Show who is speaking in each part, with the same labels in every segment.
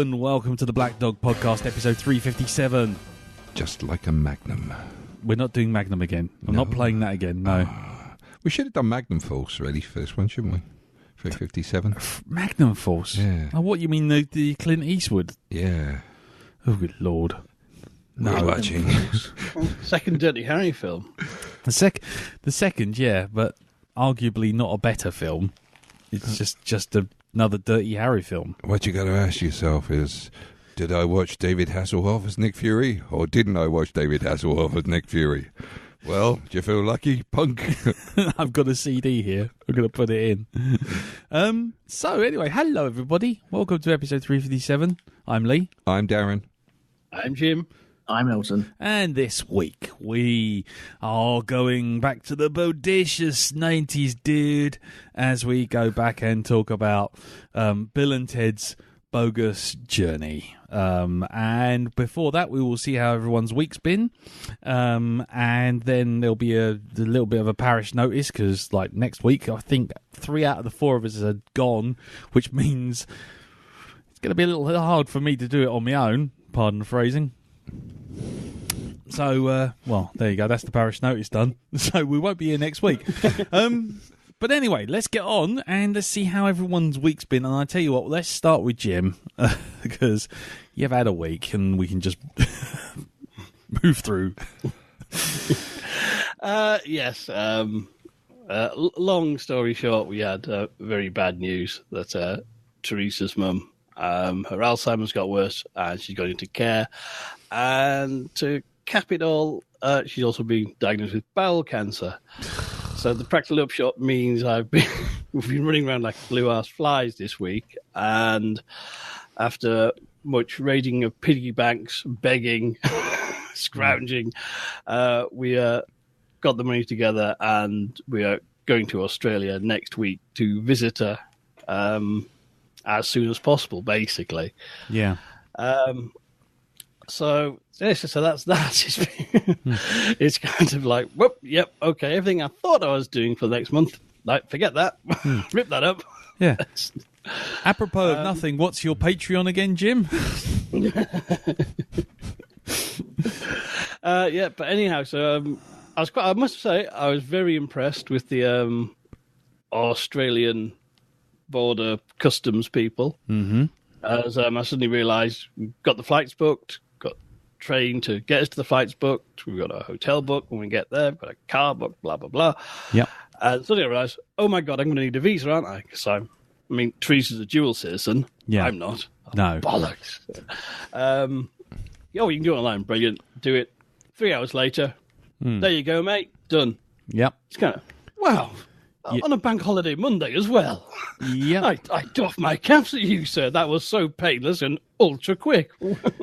Speaker 1: and welcome to the Black Dog Podcast, episode 357.
Speaker 2: Just like a Magnum.
Speaker 1: We're not doing Magnum again. I'm not playing that again, no.
Speaker 2: We should have done Magnum Force, really, first one, shouldn't we? 357.
Speaker 1: Magnum Force?
Speaker 2: Yeah.
Speaker 1: Oh, what, you mean the Clint Eastwood?
Speaker 2: Yeah.
Speaker 1: Oh, good Lord.
Speaker 2: No. We're watching.
Speaker 3: Second Dirty Harry film.
Speaker 1: The second, yeah, but arguably not a better film. It's just another Dirty Harry film.
Speaker 2: What you got to ask yourself is, did I watch David Hasselhoff as Nick Fury, or didn't I watch David Hasselhoff as Nick Fury? Well, do you feel lucky, punk?
Speaker 1: I've got a CD here. I'm going to put it in. So anyway, hello everybody. Welcome to episode 357. I'm Lee.
Speaker 2: I'm Darren.
Speaker 3: I'm Jim.
Speaker 4: I'm Elton.
Speaker 1: And this week we are going back to the bodacious 90s, dude, as we go back and talk about Bill and Ted's Bogus Journey. And before that, we will see how everyone's week's been. And then there'll be a little bit of a parish notice, because like next week, I think 3 out of the 4 of us are gone, which means it's going to be a little hard for me to do it on my own, pardon the phrasing. So, well, there you go. That's the parish notice done. So we won't be here next week. But anyway, let's get on and let's see how everyone's week's been. And I tell you what, let's start with Jim, because you've had a week and we can just move through.
Speaker 3: Yes. Long story short, we had very bad news that Teresa's mum, her Alzheimer's got worse and she's going into care. And to cap it all, she's also been diagnosed with bowel cancer. So the practical upshot means we've been running around like blue-ass flies this week. And after much raiding of piggy banks, begging, scrounging, we got the money together and we are going to Australia next week to visit her as soon as possible, basically.
Speaker 1: Yeah.
Speaker 3: So that's that. It's kind of like, whoop, yep, okay, everything I thought I was doing for the next month, like, forget that, rip that up.
Speaker 1: Yeah. Apropos of nothing, what's your Patreon again, Jim?
Speaker 3: Yeah, but anyhow, so I must say, I was very impressed with the Australian border customs people.
Speaker 1: Mm-hmm.
Speaker 3: As I suddenly realised, we got the flights booked, got train to get us to the flights booked, we've got a hotel booked when we get there, we've got a car booked, blah, blah, blah.
Speaker 1: Yep.
Speaker 3: And suddenly I realised, oh my God, I'm going to need a visa, aren't I? Because Teresa's a dual citizen.
Speaker 1: Yeah.
Speaker 3: I'm not.
Speaker 1: No.
Speaker 3: Bollocks. You can do it online. Brilliant. Do it. 3 hours later. There you go, mate. Done.
Speaker 1: Yep.
Speaker 3: It's kind of, wow. On a bank holiday Monday as well.
Speaker 1: Yeah.
Speaker 3: I doff my caps at you, sir. That was so painless and ultra quick.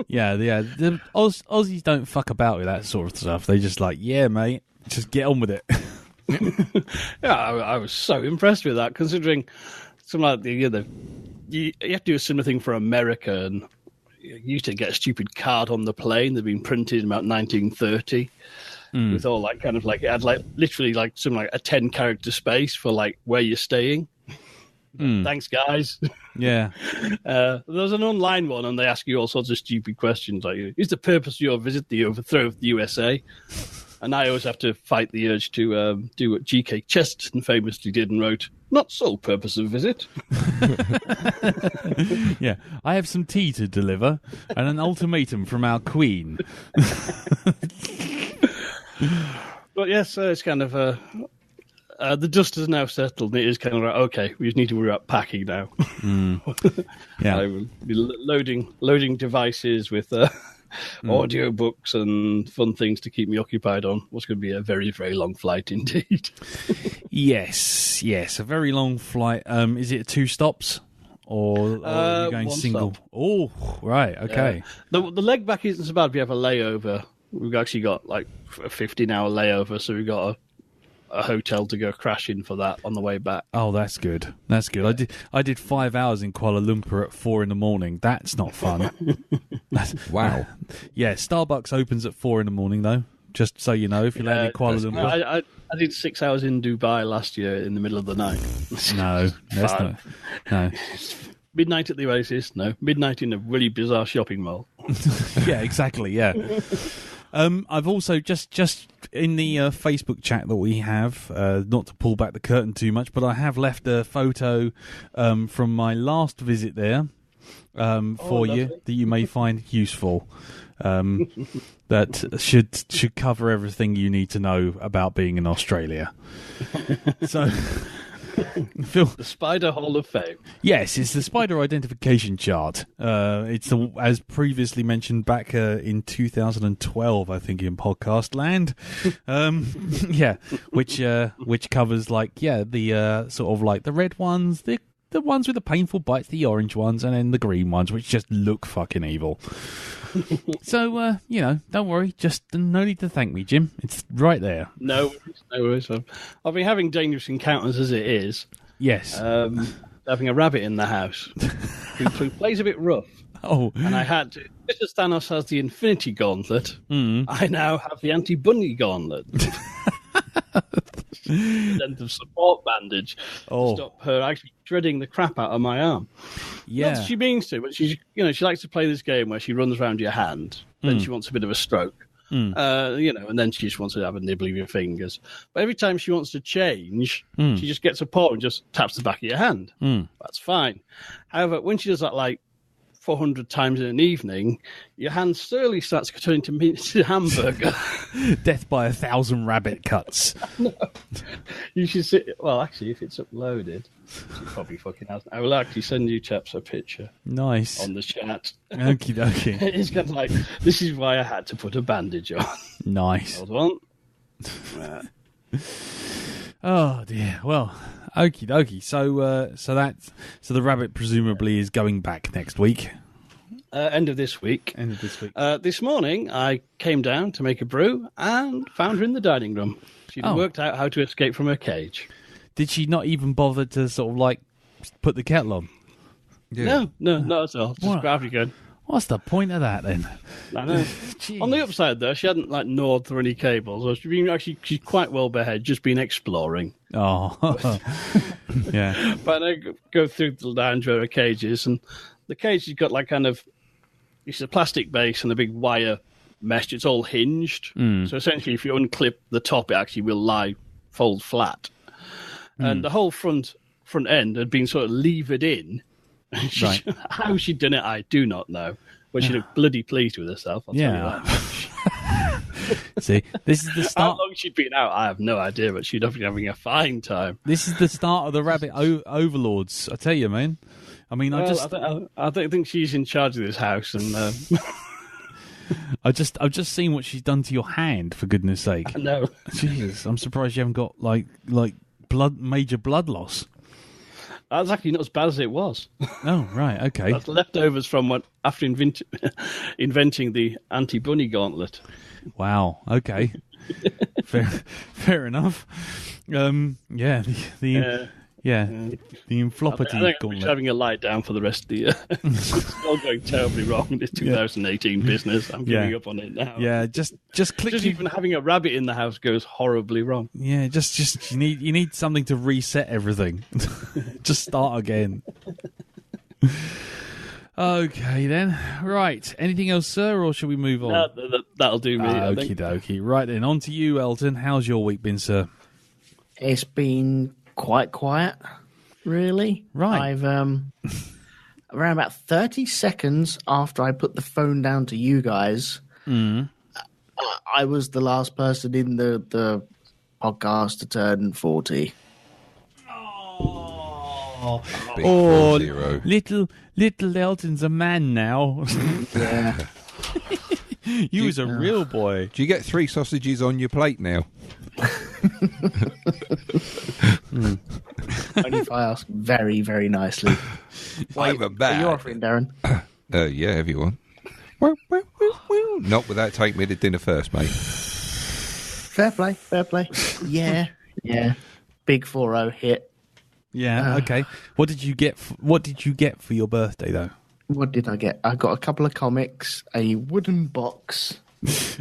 Speaker 1: Yeah. The Aussies don't fuck about with that sort of stuff. They just like, yeah, mate, just get on with it.
Speaker 3: Yeah, I was so impressed with that, considering something like you have to do a similar thing for America, and you used to get a stupid card on the plane that had been printed in about 1930. With all like kind of like it had like literally like something like a 10-character space for like where you're staying. Thanks, guys.
Speaker 1: Yeah.
Speaker 3: There's an online one, and they ask you all sorts of stupid questions like, "Is the purpose of your visit the overthrow of the USA?" And I always have to fight the urge to do what G.K. Chesterton famously did and wrote, "Not sole purpose of visit."
Speaker 1: Yeah. I have some tea to deliver and an ultimatum from our queen.
Speaker 3: But yes, it's kind of the dust has now settled. It is kind of like, okay, we just need to worry about packing now.
Speaker 1: Yeah.
Speaker 3: I will be loading devices with audio books and fun things to keep me occupied on what's going to be a very, very long flight indeed.
Speaker 1: Yes, a very long flight. Is it 2 stops? Or are you going single?
Speaker 3: Stop.
Speaker 1: Oh, right, okay.
Speaker 3: The leg back isn't so bad if you have a layover. We've actually got like a 15-hour layover, so we've got a hotel to go crash in for that on the way back.
Speaker 1: Oh, that's good. That's good. Yeah. I did 5 hours in Kuala Lumpur at 4 a.m. That's not fun.
Speaker 2: Wow.
Speaker 1: Yeah, Starbucks opens at 4 a.m. though. Just so you know, if you land in Kuala Lumpur.
Speaker 3: I did 6 hours in Dubai last year in the middle of the night.
Speaker 1: No, that's not. No.
Speaker 3: midnight at the Oasis. No, midnight in a really bizarre shopping mall.
Speaker 1: Yeah, exactly. Yeah. I've also just in the Facebook chat that we have, not to pull back the curtain too much, but I have left a photo from my last visit there for you that you may find useful. That should cover everything you need to know about being in Australia. So.
Speaker 3: The Spider Hall of Fame.
Speaker 1: Yes, it's the spider identification chart. It's as previously mentioned back in 2012, I think, in podcast land. Which covers the sort of like the red ones, the ones with the painful bites, the orange ones, and then the green ones, which just look fucking evil. So don't worry. Just no need to thank me, Jim. It's right there.
Speaker 3: No worries. I've been having dangerous encounters as it is.
Speaker 1: Yes.
Speaker 3: Having a rabbit in the house who plays a bit rough.
Speaker 1: Oh.
Speaker 3: And I had to, just as Thanos has the Infinity Gauntlet, I now have the Anti-Bunny Gauntlet. Length of support bandage to stop her actually shredding the crap out of my arm.
Speaker 1: Yeah,
Speaker 3: not that she means to, but she likes to play this game where she runs around your hand, then she wants a bit of a stroke, and then she just wants to have a nibble of your fingers. But every time she wants to change, she just gets a paw and just taps the back of your hand. That's fine. However, when she does that like 400 times in an evening, your hand slowly starts turning to hamburger.
Speaker 1: Death by 1,000 rabbit cuts.
Speaker 3: No. You should see. Well, actually, if it's uploaded, she probably fucking hasn't. I will actually send you chaps a picture.
Speaker 1: Nice.
Speaker 3: On the chat.
Speaker 1: Okie dokie.
Speaker 3: It's kind of like, this is why I had to put a bandage on.
Speaker 1: Nice.
Speaker 3: Hold on.
Speaker 1: Oh dear. Well, okie dokie. So the rabbit presumably is going back next week.
Speaker 3: End of this week. This morning, I came down to make a brew and found her in the dining room. She'd worked out how to escape from her cage.
Speaker 1: Did she not even bother to sort of like put the kettle on?
Speaker 3: Yeah. No, not at all. Just grab you going.
Speaker 1: What's the point of that then?
Speaker 3: I know. On the upside, though, she hadn't like gnawed through any cables. Or she's quite well behaved, just been exploring.
Speaker 1: Oh, yeah.
Speaker 3: But I go through the lounge where her cage is, and the cage has got like kind of, it's a plastic base and a big wire mesh. It's all hinged. So essentially, if you unclip the top, it actually will fold flat. And the whole front end had been sort of levered in.
Speaker 1: Right.
Speaker 3: How she'd done it, I do not know. But she looked bloody pleased with herself. I'll tell you that.
Speaker 1: See, this is the start.
Speaker 3: How long she'd been out, I have no idea, but she'd have been having a fine time.
Speaker 1: This is the start of the rabbit overlords. I tell you, man. I mean, I
Speaker 3: don't think she's in charge of this house, and
Speaker 1: I've just seen what she's done to your hand. For goodness' sake,
Speaker 3: I know.
Speaker 1: Jesus, I'm surprised you haven't got like major blood loss.
Speaker 3: That's actually not as bad as it was.
Speaker 1: Oh, right, okay.
Speaker 3: That's leftovers from after inventing the anti-bunny gauntlet.
Speaker 1: Wow, okay. fair enough. The inflopity
Speaker 3: I think I'm
Speaker 1: gauntlet.
Speaker 3: just having a lie down for the rest of the year. It's all going terribly wrong in this 2018 business. I'm giving up on it now.
Speaker 1: Yeah, just click.
Speaker 3: Just even having a rabbit in the house goes horribly wrong.
Speaker 1: Yeah, just you need something to reset everything. Just start again. Okay then. Right. Anything else, sir, or shall we move on?
Speaker 3: No, that'll do me.
Speaker 1: Okie dokie. Right then, on to you, Elton. How's your week been, sir?
Speaker 4: It's been quite quiet, really.
Speaker 1: Right.
Speaker 4: I've around about 30 seconds after I put the phone down to you guys, I was the last person in the podcast to turn 40.
Speaker 2: Big 40.
Speaker 1: Little Elton's a man now.
Speaker 4: Yeah.
Speaker 1: You was a real boy.
Speaker 2: Do you get 3 sausages on your plate now?
Speaker 4: Only if I ask very, very nicely.
Speaker 2: I'm a bad.
Speaker 4: Are you offering, Darren?
Speaker 2: Yeah, everyone. Not without taking me to dinner first, mate.
Speaker 4: Fair play. Yeah. Big 4-0 hit.
Speaker 1: Yeah. Okay. What did you get? What did you get for your birthday, though?
Speaker 4: What did I get? I got a couple of comics, a wooden box.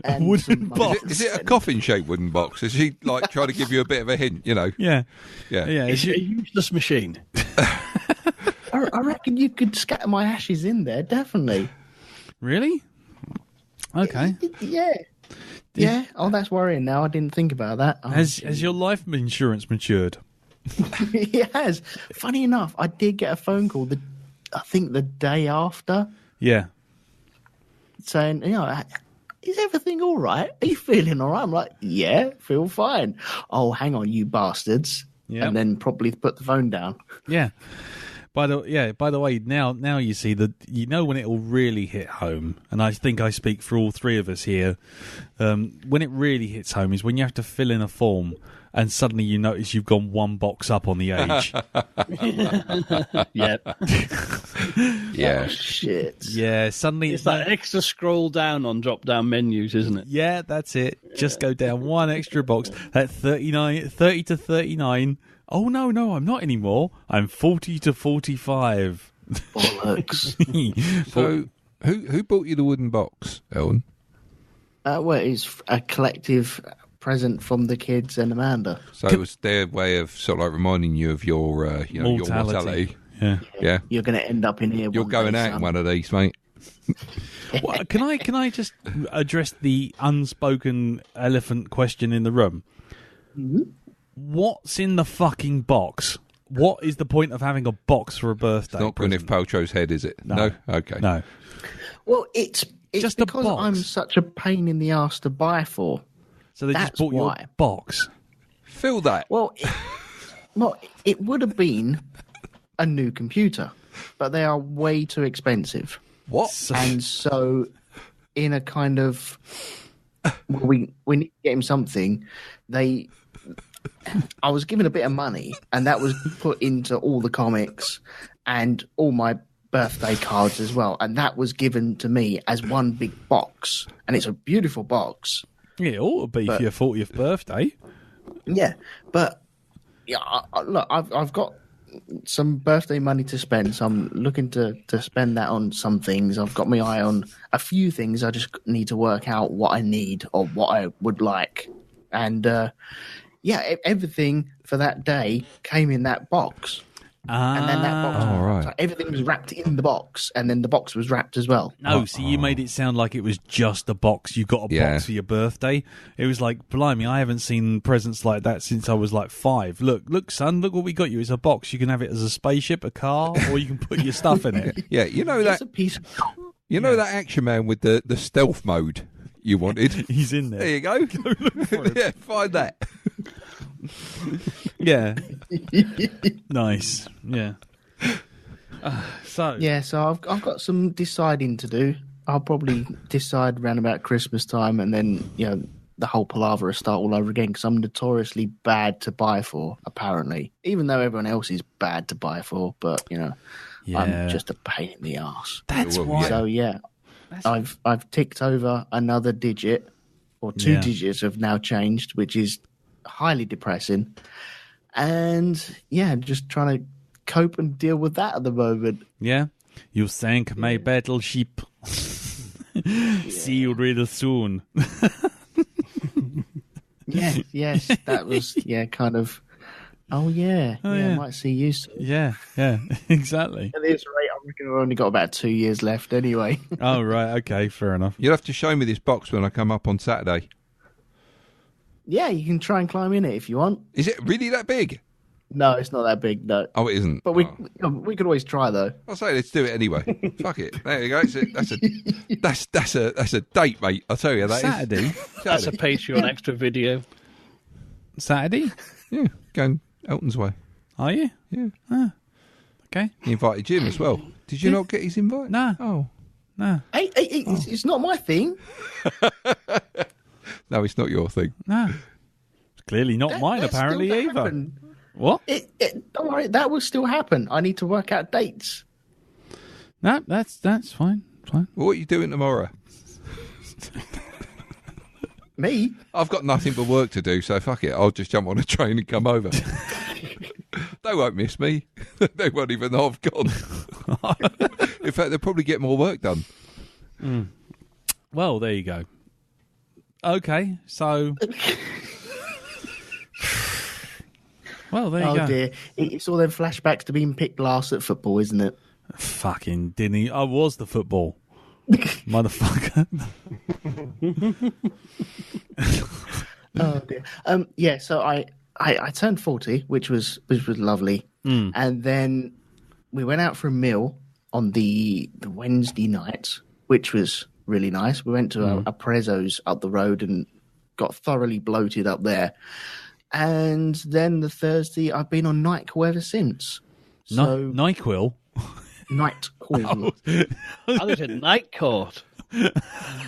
Speaker 4: And
Speaker 1: wooden box?
Speaker 2: Is it a coffin-shaped wooden box? Is she like trying to give you a bit of a hint? You know?
Speaker 1: Yeah.
Speaker 2: Yeah.
Speaker 3: It's a useless machine.
Speaker 4: I reckon you could scatter my ashes in there, definitely.
Speaker 1: Really? Okay.
Speaker 4: Yeah. Yeah. Oh, that's worrying now. I didn't think about that. Oh,
Speaker 1: Has your life insurance matured?
Speaker 4: It has. Funny enough, I did get a phone call, I think the day after,
Speaker 1: Yeah.
Speaker 4: saying, is everything all right? Are you feeling all right? I'm like, yeah, feel fine. Oh, hang on, you bastards.
Speaker 1: Yeah.
Speaker 4: And then probably put the phone down.
Speaker 1: Yeah. By the way, now you see when it will really hit home, and I think I speak for all three of us here. When it really hits home is when you have to fill in a form, and suddenly you notice you've gone one box up on the age.
Speaker 3: Yep.
Speaker 2: Yeah.
Speaker 4: Oh, shit.
Speaker 1: Yeah, suddenly
Speaker 3: It's that extra scroll down on drop-down menus, isn't it?
Speaker 1: Yeah, that's it. Just go down one extra box. At 30 to 39. Oh, no, I'm not anymore. I'm 40 to 45.
Speaker 4: Bollocks.
Speaker 2: So, who bought you the wooden box, Elton?
Speaker 4: Well, it's a collective present from the kids and Amanda.
Speaker 2: So it was their way of sort of like reminding you of your, your mortality.
Speaker 1: Yeah.
Speaker 2: Yeah.
Speaker 4: You're going to end up in here.
Speaker 2: You're
Speaker 4: one
Speaker 2: going
Speaker 4: day,
Speaker 2: out in
Speaker 4: son.
Speaker 2: one of these, mate.
Speaker 1: Well, can I just address the unspoken elephant question in the room?
Speaker 4: Mm-hmm.
Speaker 1: What's in the fucking box? What is the point of having a box for a birthday?
Speaker 2: It's not
Speaker 1: present?
Speaker 2: Gwyneth Paltrow's head, is it? No? Okay.
Speaker 1: No.
Speaker 4: Well, it's
Speaker 1: Just a
Speaker 4: because
Speaker 1: box.
Speaker 4: I'm such a pain in the ass to buy for.
Speaker 1: So they just
Speaker 4: That's
Speaker 1: bought you a
Speaker 4: why.
Speaker 1: box.
Speaker 2: Fill that.
Speaker 4: Well, it would have been a new computer, but they are way too expensive.
Speaker 2: What?
Speaker 4: And so, in a kind of, we need to get him something. I was given a bit of money, and that was put into all the comics and all my birthday cards as well, and that was given to me as one big box, and it's a beautiful box.
Speaker 1: Yeah, it ought to be for your 40th birthday.
Speaker 4: Yeah, but yeah, look, I've got some birthday money to spend, so I'm looking to spend that on some things. I've got my eye on a few things. I just need to work out what I need or what I would like, and everything for that day came in that box. And then that box,
Speaker 2: Oh, right.
Speaker 4: so everything was wrapped in the box, and then the box was wrapped as well.
Speaker 1: No, see, you made it sound like it was just a box. You got a
Speaker 2: Yeah.
Speaker 1: box for your birthday. It was like, blimey, I haven't seen presents like that since I was like 5. Look, son, look what we got you. It's a box. You can have it as a spaceship, a car, or you can put your stuff in it.
Speaker 2: Yeah, you know
Speaker 4: It's
Speaker 2: that
Speaker 4: a piece of
Speaker 2: that action man with the stealth mode you wanted?
Speaker 1: He's in there.
Speaker 2: There you go. Yeah, find that.
Speaker 1: Yeah. Nice. Yeah. So
Speaker 4: I've got some deciding to do. I'll probably decide around about Christmas time, and then the whole palaver will start all over again because I'm notoriously bad to buy for. Apparently, even though everyone else is bad to buy for, but
Speaker 1: Yeah.
Speaker 4: I'm just a pain in the ass.
Speaker 1: that's
Speaker 2: Well,
Speaker 1: why.
Speaker 2: yeah.
Speaker 4: So yeah, I've ticked over another digit, or two
Speaker 1: Yeah.
Speaker 4: digits have now changed, which is highly depressing. And yeah, just trying to cope and deal with that at the moment.
Speaker 1: Yeah. You sank my battleship. See you real soon.
Speaker 4: Yes, that was kind of. Oh yeah,
Speaker 1: yeah.
Speaker 4: I might see you soon.
Speaker 1: Yeah, exactly.
Speaker 4: At this rate, I reckon I've only got about 2 years left anyway.
Speaker 1: Oh, right. Okay, fair enough.
Speaker 2: You'll have to show me this box when I come up on Saturday.
Speaker 4: Yeah, you can try and climb in it if you want.
Speaker 2: Is it really that big?
Speaker 4: No, it's not that big, no.
Speaker 2: Oh, it isn't.
Speaker 4: But we
Speaker 2: Oh.
Speaker 4: we could always try though.
Speaker 2: I'll say let's do it anyway. Fuck it. There you go. That's a date, mate. I'll tell you that
Speaker 1: Saturday?
Speaker 3: That's a Patreon extra video.
Speaker 1: Saturday?
Speaker 2: Yeah, going Elton's way.
Speaker 1: Are you?
Speaker 2: Yeah.
Speaker 1: Okay.
Speaker 2: He invited Jim as well. Did you not get his invite?
Speaker 1: No.
Speaker 2: Oh.
Speaker 1: No.
Speaker 4: Hey, it's not my thing.
Speaker 2: No, it's not your thing.
Speaker 1: No. It's clearly not mine,
Speaker 4: That's
Speaker 1: apparently,
Speaker 4: still to
Speaker 1: either.
Speaker 4: happen.
Speaker 1: What?
Speaker 4: Don't worry, that will still happen. I need to work out dates.
Speaker 1: No, that's fine. Fine.
Speaker 2: Well, what are you doing tomorrow?
Speaker 4: Me?
Speaker 2: I've got nothing but work to do, so fuck it. I'll just jump on a train and come over. They won't miss me. They won't even know I've gone. In fact, they'll probably get more work done.
Speaker 1: Well, there you go. Okay, so Well, there you go.
Speaker 4: Oh dear, it's all them flashbacks to being picked last at football, isn't it?
Speaker 1: Fucking didn't he? I was the football. Motherfucker.
Speaker 4: Oh dear. Yeah. So I turned 40, which was lovely, and then we went out for a meal on the Wednesday night, which was really nice. We went to a Prezzo's up the road and got thoroughly bloated up there. And then the Thursday, I've been on NyQuil ever since. So
Speaker 1: NyQuil?
Speaker 4: NyQuil.
Speaker 3: I was at Night Court.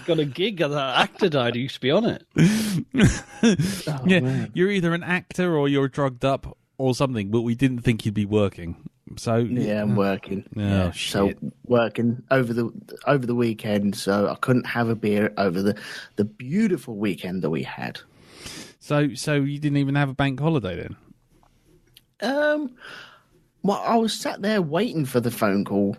Speaker 3: Got a gig as an actor died. I used to be on it.
Speaker 4: Oh,
Speaker 1: Yeah,
Speaker 4: man.
Speaker 1: you're either an actor or you're drugged up or something, but we didn't think you'd be working. So
Speaker 4: Yeah, I'm working.
Speaker 1: Oh,
Speaker 4: So
Speaker 1: shit.
Speaker 4: working over the weekend, so I couldn't have a beer over the beautiful weekend that we had.
Speaker 1: So you didn't even have a bank holiday then?
Speaker 4: Well, I was sat there waiting for the phone call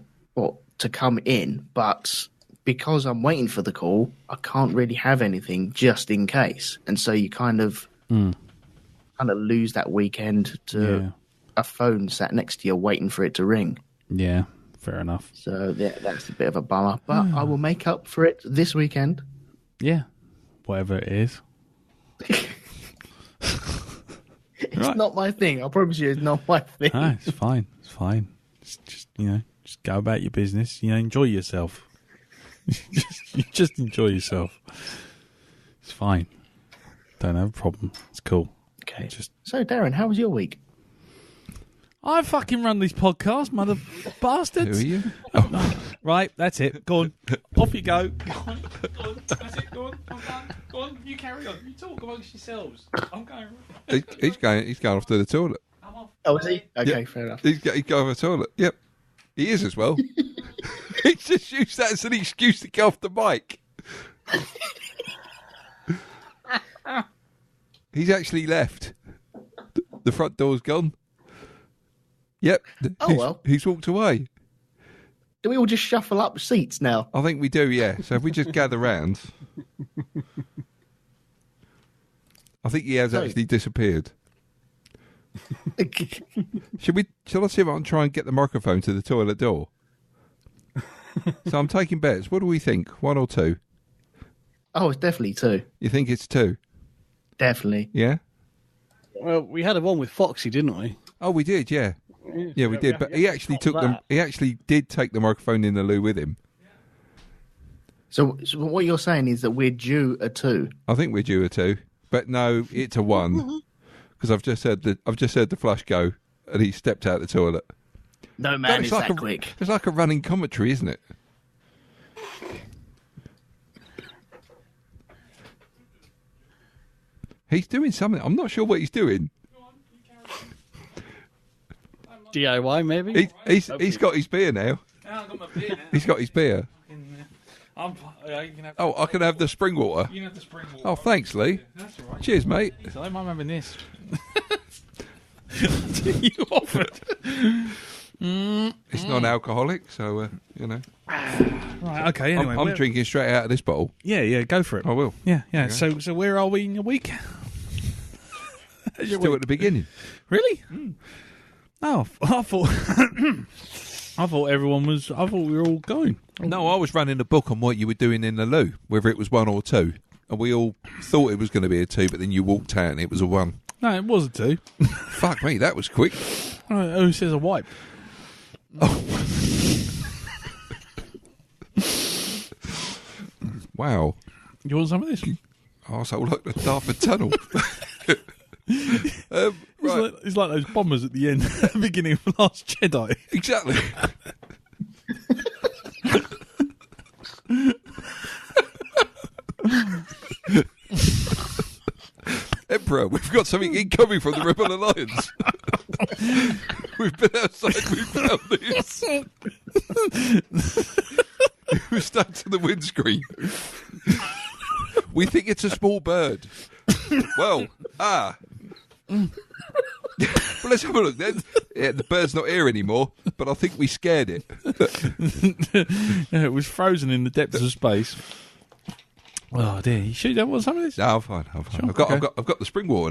Speaker 4: to come in, but because I'm waiting for the call, I can't really have anything just in case, and so you kind of lose that weekend to a phone sat next to you waiting for it to ring.
Speaker 1: Yeah, fair enough.
Speaker 4: So yeah, that's a bit of a bummer, but I will make up for it this weekend.
Speaker 1: Yeah, whatever it is.
Speaker 4: It's
Speaker 1: Right.
Speaker 4: not my thing. I promise you, it's not my thing.
Speaker 1: No, it's fine. It's fine. Just just go about your business. Enjoy yourself. just enjoy yourself. It's fine. Don't have a problem. It's cool.
Speaker 4: Okay. So, Darren, how was your week?
Speaker 1: I fucking run this podcast, mother bastards.
Speaker 2: Who are you?
Speaker 1: Right, that's it. Go on. Off you go. Go on. That's it. Go on. I'm done. Go on. You carry on. You talk amongst yourselves. I'm going.
Speaker 2: He's going off to the toilet.
Speaker 1: I'm off.
Speaker 4: Oh, is he? Okay,
Speaker 2: Yeah.
Speaker 4: fair enough.
Speaker 2: He's going off the toilet. Yep. He is as well. He just used that as an excuse to get off the mic. He's actually left. The front door's gone. Yep.
Speaker 4: Oh, well.
Speaker 2: He's walked away.
Speaker 4: Do we all just shuffle up seats now?
Speaker 2: I think we do, yeah. So if we just gather round. I think he has actually disappeared. Shall I see if I can try and get the microphone to the toilet door? So I'm taking bets. What do we think? 1 or 2?
Speaker 4: Oh, it's definitely 2.
Speaker 2: You think it's 2?
Speaker 4: Definitely.
Speaker 2: Yeah?
Speaker 3: Well, we had a one with Foxy, didn't we?
Speaker 2: Oh, we did, yeah. Yeah, we did. But he actually took them.
Speaker 3: that.
Speaker 2: He actually did take the microphone in the loo with him.
Speaker 4: So what you're saying is that we're due a 2.
Speaker 2: I think we're due a 2, but no, it's a 1 because I've just heard the flush go, and he stepped out the toilet.
Speaker 4: No man is that
Speaker 2: a,
Speaker 4: quick.
Speaker 2: It's like a running commentary, isn't it? He's doing something. I'm not sure what he's doing.
Speaker 3: DIY, maybe?
Speaker 2: He's got his beer now.
Speaker 1: I've got my beer now.
Speaker 2: He's got his beer.
Speaker 1: You can have,
Speaker 2: Oh, I can have the spring water.
Speaker 1: you can have the spring water.
Speaker 2: Oh, thanks, Lee.
Speaker 1: That's all right.
Speaker 2: Cheers, mate.
Speaker 1: So I'm having this. You offered.
Speaker 2: It's non-alcoholic, so
Speaker 1: Right, okay, anyway.
Speaker 2: I'm drinking straight out of this bottle.
Speaker 1: Yeah, go for it.
Speaker 2: I will.
Speaker 1: Yeah. So where are we in your week?
Speaker 2: Still at the beginning.
Speaker 1: Really? Oh, I thought I thought we were all going.
Speaker 2: No, I was running a book on what you were doing in the loo, whether it was 1 or 2. And we all thought it was going to be a 2, but then you walked out and it was a 1.
Speaker 1: No, it was a 2.
Speaker 2: Fuck me, that was quick.
Speaker 1: Who says a wipe?
Speaker 2: Wow.
Speaker 1: You want some of this?
Speaker 2: Oh, so like the Dartford Tunnel. Right,
Speaker 1: It's like those bombers at the end, beginning of Last Jedi.
Speaker 2: exactly. Emperor, we've got something incoming from the Rebel Alliance. We've been outside, we found this. It was stuck to the windscreen. We think it's a small bird. Well, Well, let's have a look then. Yeah, the bird's not here anymore, but I think we scared it.
Speaker 1: Yeah, it was frozen in the depths of space. Oh dear! You sure you don't want some of this?
Speaker 2: No, I'm fine.
Speaker 1: Sure,
Speaker 2: I've got the spring water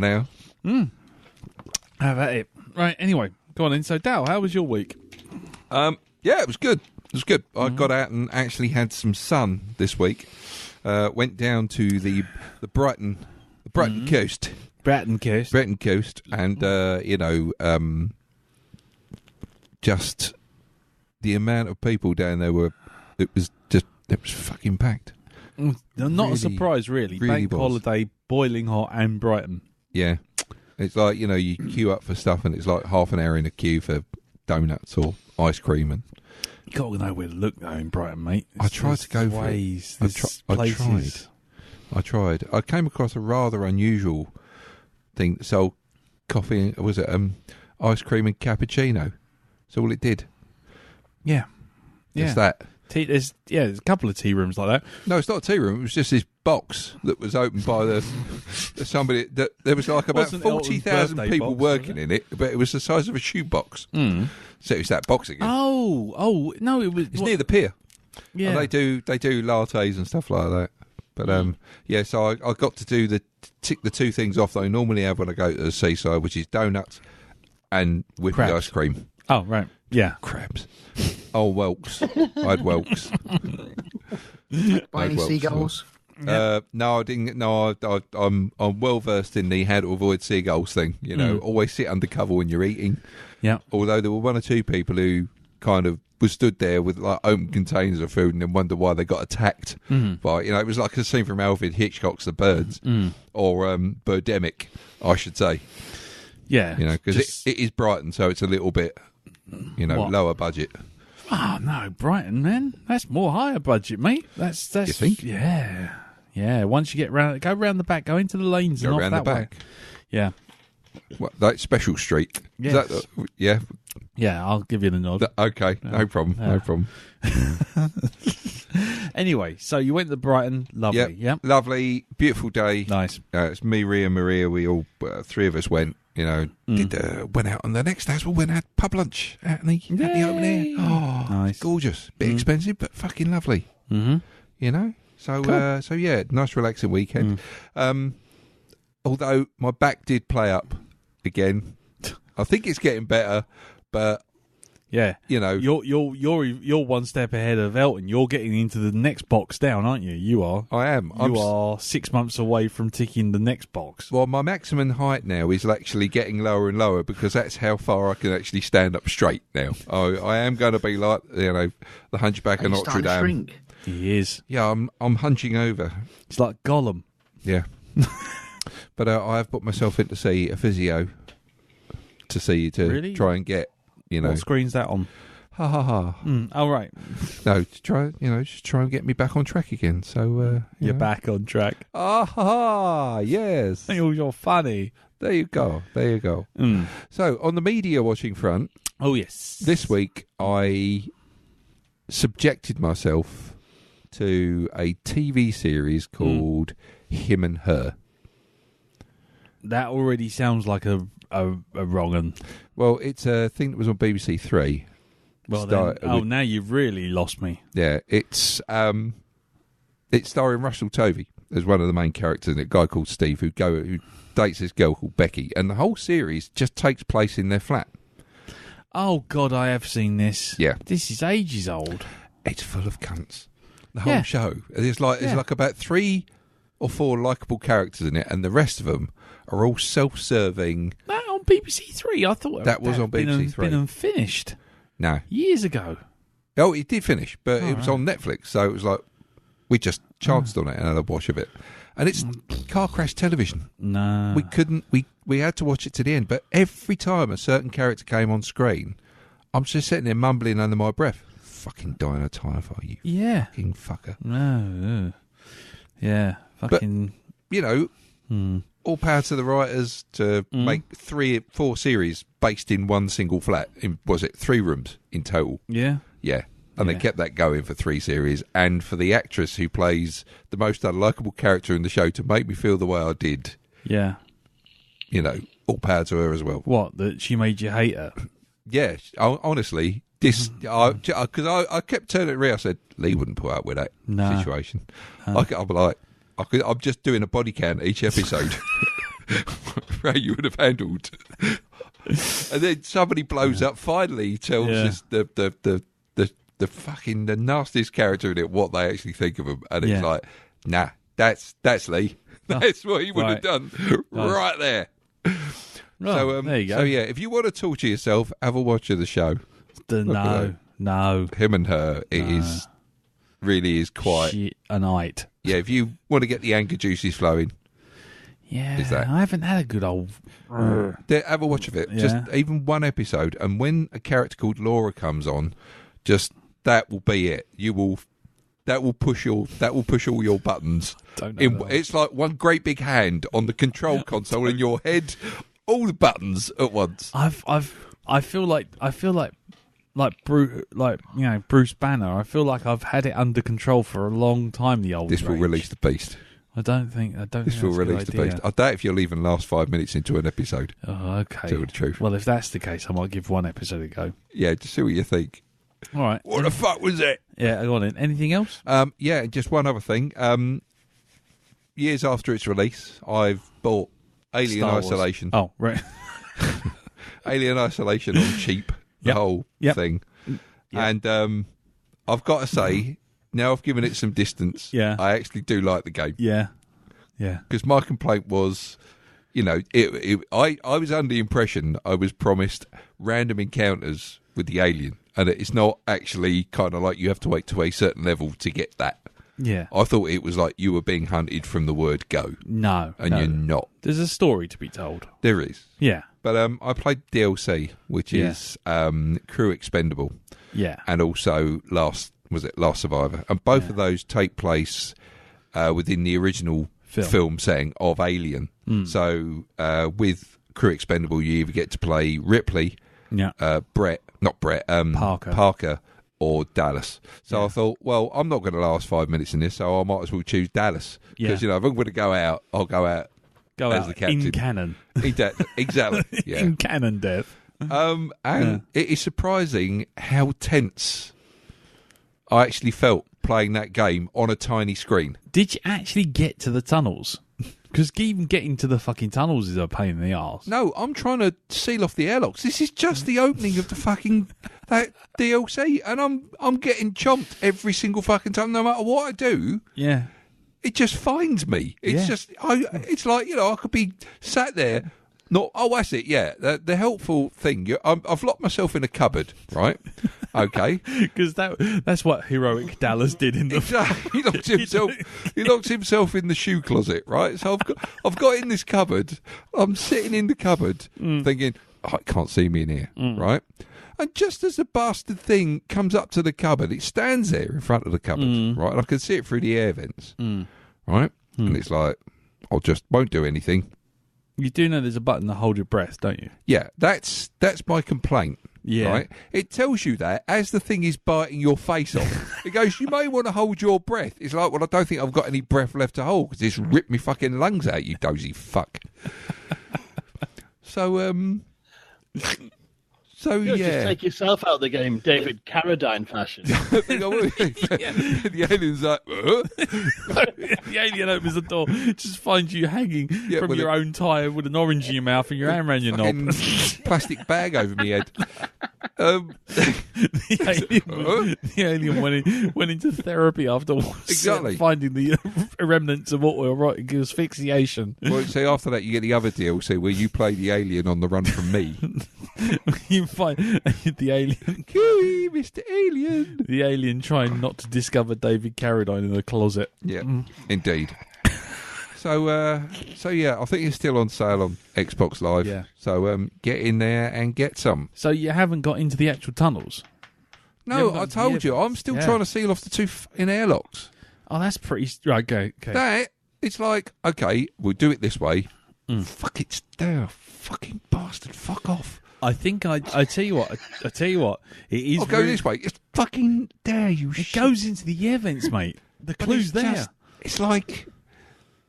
Speaker 2: now.
Speaker 1: How about it? Right, anyway, go on in. So, Dal, how was your week?
Speaker 2: Yeah, it was good. It was good. I got out and actually had some sun this week. Went down to the Brighton coast.
Speaker 1: Brighton coast.
Speaker 2: And, just the amount of people down there it was fucking packed.
Speaker 1: Not
Speaker 2: Really,
Speaker 1: a surprise, really.
Speaker 2: really
Speaker 1: Bank
Speaker 2: was.
Speaker 1: holiday, boiling hot, and Brighton.
Speaker 2: Yeah. It's like, you queue up for stuff and it's like half an hour in a queue for donuts or ice cream. And
Speaker 1: You got to know where to look, though, in Brighton, mate.
Speaker 2: I tried to go for
Speaker 1: it.
Speaker 2: I tried. I came across a rather unusual thing that sold coffee, was it ice cream and cappuccino? That's all it did.
Speaker 1: Yeah.
Speaker 2: It's that.
Speaker 1: There's a couple of tea rooms like that.
Speaker 2: No, it's not a tea room. It was just this box that was opened by somebody. That there was like about
Speaker 1: Wasn't Elton's
Speaker 2: 40,000
Speaker 1: birthday
Speaker 2: people
Speaker 1: box,
Speaker 2: working in it, but it was the size of a shoebox. So it's that box again.
Speaker 1: Oh, no, it was...
Speaker 2: It's near the pier.
Speaker 1: Yeah.
Speaker 2: And they do lattes and stuff like that. But so I got to tick the two things off that I normally have when I go to the seaside, which is donuts and whipped
Speaker 1: Crabs.
Speaker 2: ice cream.
Speaker 1: Oh, right. Yeah.
Speaker 2: Crabs. Oh, whelks. I had whelks.
Speaker 4: Buy any seagulls?
Speaker 2: No, I didn't. No, I'm well versed in the how to avoid seagulls thing. Always sit under cover when you're eating.
Speaker 1: Yeah.
Speaker 2: Although there were one or two people who kind of was stood there with like open containers of food and then wonder why they got attacked. By it was like a scene from Alfred Hitchcock's The Birds or Birdemic, I should say.
Speaker 1: Yeah.
Speaker 2: Because it is Brighton, so it's a little bit lower budget.
Speaker 1: Oh, no, Brighton, man. That's more higher budget, mate. That's
Speaker 2: You think?
Speaker 1: Yeah. Yeah, once you go round the back, go into the lanes and
Speaker 2: Go
Speaker 1: off
Speaker 2: around
Speaker 1: that
Speaker 2: the
Speaker 1: way.
Speaker 2: back.
Speaker 1: Yeah.
Speaker 2: What, like Special Street?
Speaker 1: Yes.
Speaker 2: Is that yeah.
Speaker 1: Yeah, I'll give you the nod.
Speaker 2: Okay, no problem. No problem.
Speaker 1: Anyway, so you went to Brighton. Lovely. Yeah.
Speaker 2: Lovely, beautiful day.
Speaker 1: Nice.
Speaker 2: It's me, Ria, Maria. We all three of us went. Went out on the next day. We went and had pub lunch at the open air. Oh,
Speaker 1: Nice.
Speaker 2: gorgeous. Bit expensive, but fucking lovely.
Speaker 1: Mm-hmm.
Speaker 2: So
Speaker 1: Cool.
Speaker 2: so yeah, nice relaxing weekend. Although my back did play up again. I think it's getting better, but
Speaker 1: Yeah. You're one step ahead of Elton. You're getting into the next box down, aren't you? You are.
Speaker 2: I am.
Speaker 1: You are 6 months away from ticking the next box.
Speaker 2: Well, my maximum height now is actually getting lower and lower because that's how far I can actually stand up straight now. I am going to be like the Hunchback of Notre Dame.
Speaker 4: Shrink.
Speaker 1: He is.
Speaker 2: Yeah, I'm hunching over.
Speaker 1: It's like Gollum.
Speaker 2: Yeah, but I have put myself in to see a physio to
Speaker 1: Really?
Speaker 2: try and get
Speaker 1: What screen's that on?
Speaker 2: ha ha ha.
Speaker 1: Oh, right.
Speaker 2: No, to try just try and get me back on track again. So
Speaker 1: You're back on track.
Speaker 2: Ah ha ha! Yes,
Speaker 1: You're funny.
Speaker 2: there you go. So on the media watching front,
Speaker 1: Oh, yes.
Speaker 2: this week I subjected myself to a TV series called Him and Her.
Speaker 1: That already sounds like a wrong un.
Speaker 2: Well, it's a thing that was on BBC Three.
Speaker 1: Well, now you've really lost me.
Speaker 2: Yeah, it's starring Russell Tovey as one of the main characters, and a guy called Steve who dates this girl called Becky, and the whole series just takes place in their flat.
Speaker 1: Oh, God, I have seen this.
Speaker 2: Yeah.
Speaker 1: This is ages old.
Speaker 2: It's full of cunts. The whole
Speaker 1: Yeah.
Speaker 2: show. It's like about 3 or 4 likeable characters in it, and the rest of them are all self-serving.
Speaker 1: That on BBC Three? I thought
Speaker 2: That was on BBC Three.
Speaker 1: Been unfinished
Speaker 2: No.
Speaker 1: years ago.
Speaker 2: Oh, it did finish, but it was on Netflix, so it was like we just chanced on it and had a watch of it. And it's car crash television.
Speaker 1: No.
Speaker 2: We couldn't. We had to watch it to the end, but every time a certain character came on screen, I'm just sitting there mumbling under my breath. Fucking Dino Typhon, you
Speaker 1: Yeah.
Speaker 2: fucking fucker.
Speaker 1: No. Yeah. Fucking.
Speaker 2: All power to the writers to make 3 or 4 series based in one single flat. Was it 3 rooms in total?
Speaker 1: Yeah.
Speaker 2: Yeah. And they kept that going for 3 series. And for the actress who plays the most unlikable character in the show to make me feel the way I did,
Speaker 1: Yeah.
Speaker 2: all power to her as well.
Speaker 1: What? That she made you hate her?
Speaker 2: Yeah, honestly, because I kept telling Ria, I said, Lee wouldn't put up with that situation. I'm just doing a body count each episode. How you would have handled And then somebody blows up. Finally, he tells us the fucking the nastiest character in it what they actually think of him, and it's like, nah, that's Lee. That's what he would have done right there.
Speaker 1: Oh, there you go.
Speaker 2: So yeah, if you want to torture yourself, have a watch of the show.
Speaker 1: No.
Speaker 2: Him and her, really is quite
Speaker 1: Shit a night.
Speaker 2: Yeah, if you want to get the anger juices flowing, is that.
Speaker 1: I haven't had a good old.
Speaker 2: Have a watch of it.
Speaker 1: Yeah.
Speaker 2: Just even one episode, and when a character called Laura comes on, just that will be it. That will push all your buttons. It's like one great big hand on the control console in your head, all the buttons at once.
Speaker 1: I feel like Bruce Banner. I feel like I've had it under control for a long time. The old.
Speaker 2: This will release the beast.
Speaker 1: I don't think.
Speaker 2: This will release the beast. I doubt if you'll even last 5 minutes into an episode.
Speaker 1: Oh, okay.
Speaker 2: Tell the truth.
Speaker 1: Well, if that's the case, I might give one episode a go.
Speaker 2: Yeah, just see what you think.
Speaker 1: All right.
Speaker 2: What the fuck was it?
Speaker 1: Yeah, go on then. Anything else?
Speaker 2: Yeah, just one other thing. Years after its release, I've bought Alien Isolation.
Speaker 1: Oh, right.
Speaker 2: Alien Isolation on cheap, the whole thing. Yep. And I've got to say, now I've given it some distance, I actually do like the game.
Speaker 1: Yeah.
Speaker 2: Because my complaint was, I was under the impression I was promised random encounters with the alien, and it's not actually kind of like you have to wait to a certain level to get that.
Speaker 1: Yeah.
Speaker 2: I thought it was like you were being hunted from the word go.
Speaker 1: No.
Speaker 2: And you're not.
Speaker 1: There's a story to be told.
Speaker 2: There is.
Speaker 1: Yeah.
Speaker 2: But I played DLC, which is Crew Expendable.
Speaker 1: Yeah.
Speaker 2: And also Last Survivor. And both of those take place within the original film setting of Alien. So with Crew Expendable, you either get to play Ripley, Parker, or Dallas. So I thought, well, I'm not going to last 5 minutes in this, so I might as well choose Dallas. Because, if I'm going to go out, I'll go out as the captain.
Speaker 1: In canon.
Speaker 2: Exactly. Yeah.
Speaker 1: In canon death.
Speaker 2: And it is surprising how tense I actually felt playing that game on a tiny screen.
Speaker 1: Did you actually get to the tunnels? Because even getting to the fucking tunnels is a pain in the arse.
Speaker 2: No, I'm trying to seal off the airlocks. This is just the opening of the fucking that DLC, and I'm getting chomped every single fucking time. No matter what I do, it just finds me. It's just, it's like I could be sat there. Not, that's it. Yeah, the helpful thing. I've locked myself in a cupboard, right? Okay,
Speaker 1: because that's what heroic Dallas did in the.
Speaker 2: He locks himself in the shoe closet, right? So I've got in this cupboard. I'm sitting in the cupboard, thinking, it can't see me in here, right? And just as the bastard thing comes up to the cupboard, it stands there in front of the cupboard, right? And I can see it through the air vents, right? And it's like, I just won't do anything.
Speaker 1: You do know there's a button to hold your breath, don't you?
Speaker 2: Yeah, that's my complaint. Yeah. Right? It tells you that as the thing is biting your face off. It goes, you may want to hold your breath. It's like, well, I don't think I've got any breath left to hold because it's ripped me fucking lungs out, you dozy fuck. So
Speaker 3: just take yourself out of the game, David Carradine fashion.
Speaker 2: The alien's like,
Speaker 1: the alien opens the door, just finds you hanging from your own tyre with an orange in your mouth and your hand around your knob.
Speaker 2: Plastic bag over my head.
Speaker 1: The alien went into therapy afterwards.
Speaker 2: Exactly.
Speaker 1: Finding the remnants of autoerotic asphyxiation.
Speaker 2: Well, so after that, you get the other DLC where you play the alien on the run from me.
Speaker 1: You find the alien.
Speaker 2: Cooey, Mr. Alien.
Speaker 1: The alien trying not to discover David Carradine in the closet.
Speaker 2: Yeah, indeed. So yeah, I think it's still on sale on Xbox Live.
Speaker 1: Yeah.
Speaker 2: So get in there and get some.
Speaker 1: So you haven't got into the actual tunnels?
Speaker 2: No, I told you. I'm still trying to seal off the two in airlocks.
Speaker 1: Oh, that's pretty... Right, okay.
Speaker 2: That, it's like, okay, we'll do it this way. Fuck, it's there. Fucking bastard. Fuck off.
Speaker 1: I think I tell you what. It is.
Speaker 2: I'll go this way. It's fucking there.
Speaker 1: It goes into the air vents, mate. The clue's there.
Speaker 2: It's like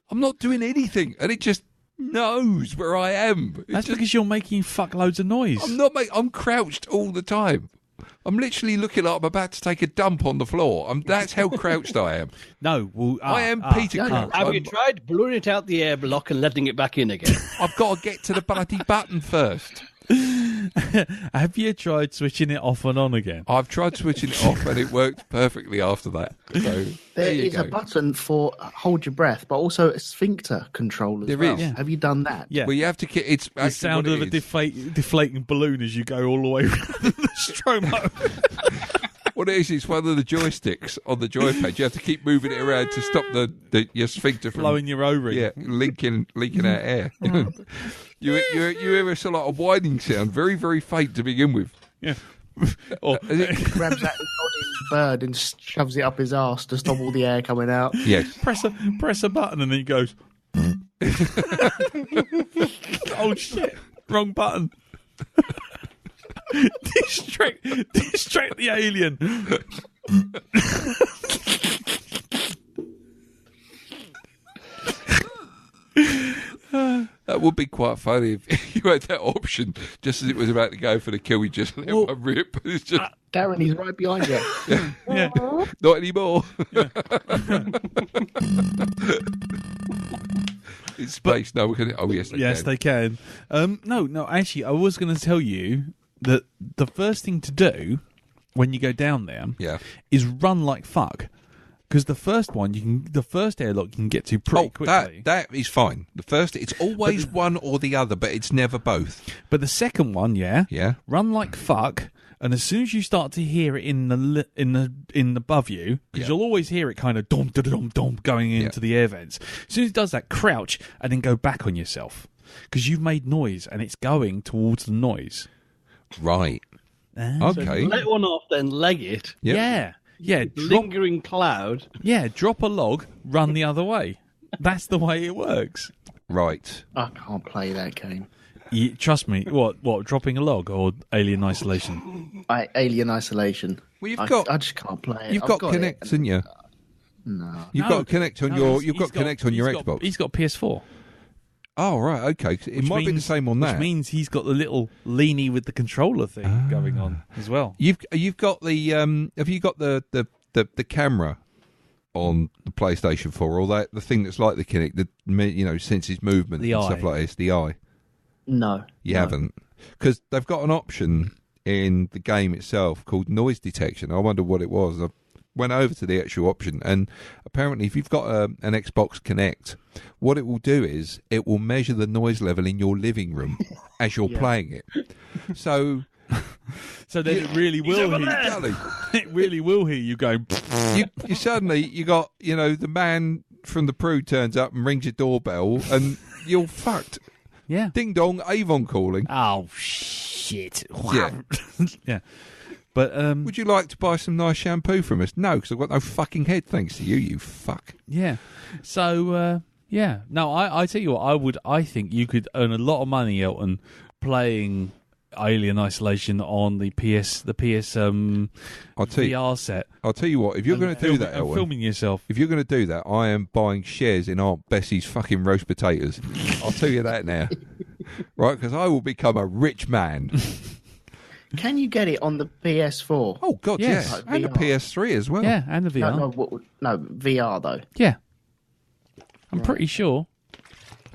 Speaker 2: I'm not doing anything, and it just knows where I am.
Speaker 1: That's because you're making fuckloads of noise.
Speaker 2: I'm not. I'm crouched all the time. I'm literally looking like I'm about to take a dump on the floor. That's how crouched I am.
Speaker 1: No, well,
Speaker 2: I am Peter Crouch.
Speaker 3: Have you tried blowing it out the air block and letting it back in again?
Speaker 2: I've got to get to the bloody button first.
Speaker 1: Have you tried switching it off and on again?
Speaker 2: I've tried switching it off and it worked perfectly after that. So
Speaker 4: There
Speaker 2: you
Speaker 4: is
Speaker 2: go.
Speaker 4: a button for hold your breath, but also a sphincter control as
Speaker 2: There
Speaker 4: well.
Speaker 2: is.
Speaker 1: Yeah.
Speaker 4: Have you done that?
Speaker 1: Yeah.
Speaker 2: Well, you have to keep. It's
Speaker 1: The
Speaker 2: actually
Speaker 1: sound
Speaker 2: what
Speaker 1: of a
Speaker 2: it is.
Speaker 1: deflating balloon as you go all the way around the stromo.
Speaker 2: What it is, it's one of the joysticks on the joypad. You have to keep moving it around to stop your sphincter from
Speaker 1: Blowing your O-ring.
Speaker 2: Yeah, leaking out air. you hear a sort of like a whining sound, very very faint to begin with.
Speaker 1: Yeah. Or,
Speaker 4: Grabs that nodding bird and shoves it up his arse to stop all the air coming out.
Speaker 2: Yes.
Speaker 1: press a button and then he goes. Oh shit! Wrong button. distract the alien.
Speaker 2: That would be quite funny if you had that option just as it was about to go for the kill. You just let one rip. It's just
Speaker 4: Darren, he's right behind you.
Speaker 1: Yeah.
Speaker 2: not anymore. It's space. No, we can. Oh yes,
Speaker 1: Yes,
Speaker 2: can.
Speaker 1: they can. No. Actually, I was going to tell you that the first thing to do when you go down there,
Speaker 2: Yeah.
Speaker 1: is run like fuck. Because the first airlock you can get to pretty quickly.
Speaker 2: that is fine. The first, it's always one or the other, but it's never both.
Speaker 1: But the second one, yeah, run like fuck. And as soon as you start to hear it in the above you, because you'll always hear it kind of dom dom dom dom going into the air vents. As soon as it does that, crouch and then go back on yourself because you've made noise and it's going towards the noise.
Speaker 2: Right. Okay.
Speaker 3: Let one off, then leg it.
Speaker 2: Yep.
Speaker 1: Yeah.
Speaker 3: Lingering cloud.
Speaker 1: Drop a log, run the other way. That's the way it works.
Speaker 2: Right.
Speaker 4: I can't play that game.
Speaker 1: Trust me. What? Dropping a log or Alien Isolation?
Speaker 4: Alien Isolation.
Speaker 2: Well,
Speaker 4: I just can't play it.
Speaker 2: You've
Speaker 4: I've
Speaker 2: got
Speaker 4: got
Speaker 2: Connect,
Speaker 4: it.
Speaker 2: haven't you?
Speaker 4: No.
Speaker 2: You've got Connect on your. You've
Speaker 1: he's
Speaker 2: got Connect on your
Speaker 1: he's got-
Speaker 2: Xbox.
Speaker 1: He's got PS4.
Speaker 2: Oh right, okay. It might be the same on that.
Speaker 1: Which means he's got the little leany with the controller thing going on as well.
Speaker 2: You've got the have you got the camera on the PlayStation 4 or that the thing that's like the Kinect that senses movement
Speaker 1: The
Speaker 2: and
Speaker 1: eye.
Speaker 2: stuff like this, the eye.
Speaker 4: No.
Speaker 2: You haven't, because they've got an option in the game itself called noise detection. I wonder what it was. I went over to the actual option, and apparently if you've got an Xbox Kinect, what it will do is it will measure the noise level in your living room as you're playing it. So
Speaker 1: then it really will hear.
Speaker 2: Charlie,
Speaker 1: It really will hear you going.
Speaker 2: you suddenly you got the man from the Prude turns up and rings your doorbell and you're fucked.
Speaker 1: Yeah.
Speaker 2: Ding dong, Avon calling.
Speaker 1: Oh shit.
Speaker 2: Yeah.
Speaker 1: Yeah. But
Speaker 2: Would you like to buy some nice shampoo from us? No, because I've got no fucking head thanks to you, you fuck.
Speaker 1: yeah. So yeah. No, I tell you what, I think you could earn a lot of money, Elton, playing Alien Isolation on the PS
Speaker 2: I'll tell you,
Speaker 1: VR set.
Speaker 2: I'll tell you what, if you're going to do that,
Speaker 1: and
Speaker 2: Elton,
Speaker 1: filming yourself.
Speaker 2: if you're going to do that, I am buying shares in Aunt Bessie's fucking roast potatoes. I'll tell you that now. Right, because I will become a rich man.
Speaker 4: Can you get it on the PS4?
Speaker 2: Oh, God,
Speaker 1: Yes.
Speaker 2: yeah.
Speaker 4: Like
Speaker 2: And the
Speaker 4: VR.
Speaker 2: PS3 as well.
Speaker 1: Yeah, and the VR.
Speaker 4: No, VR though.
Speaker 1: Yeah. I'm pretty sure.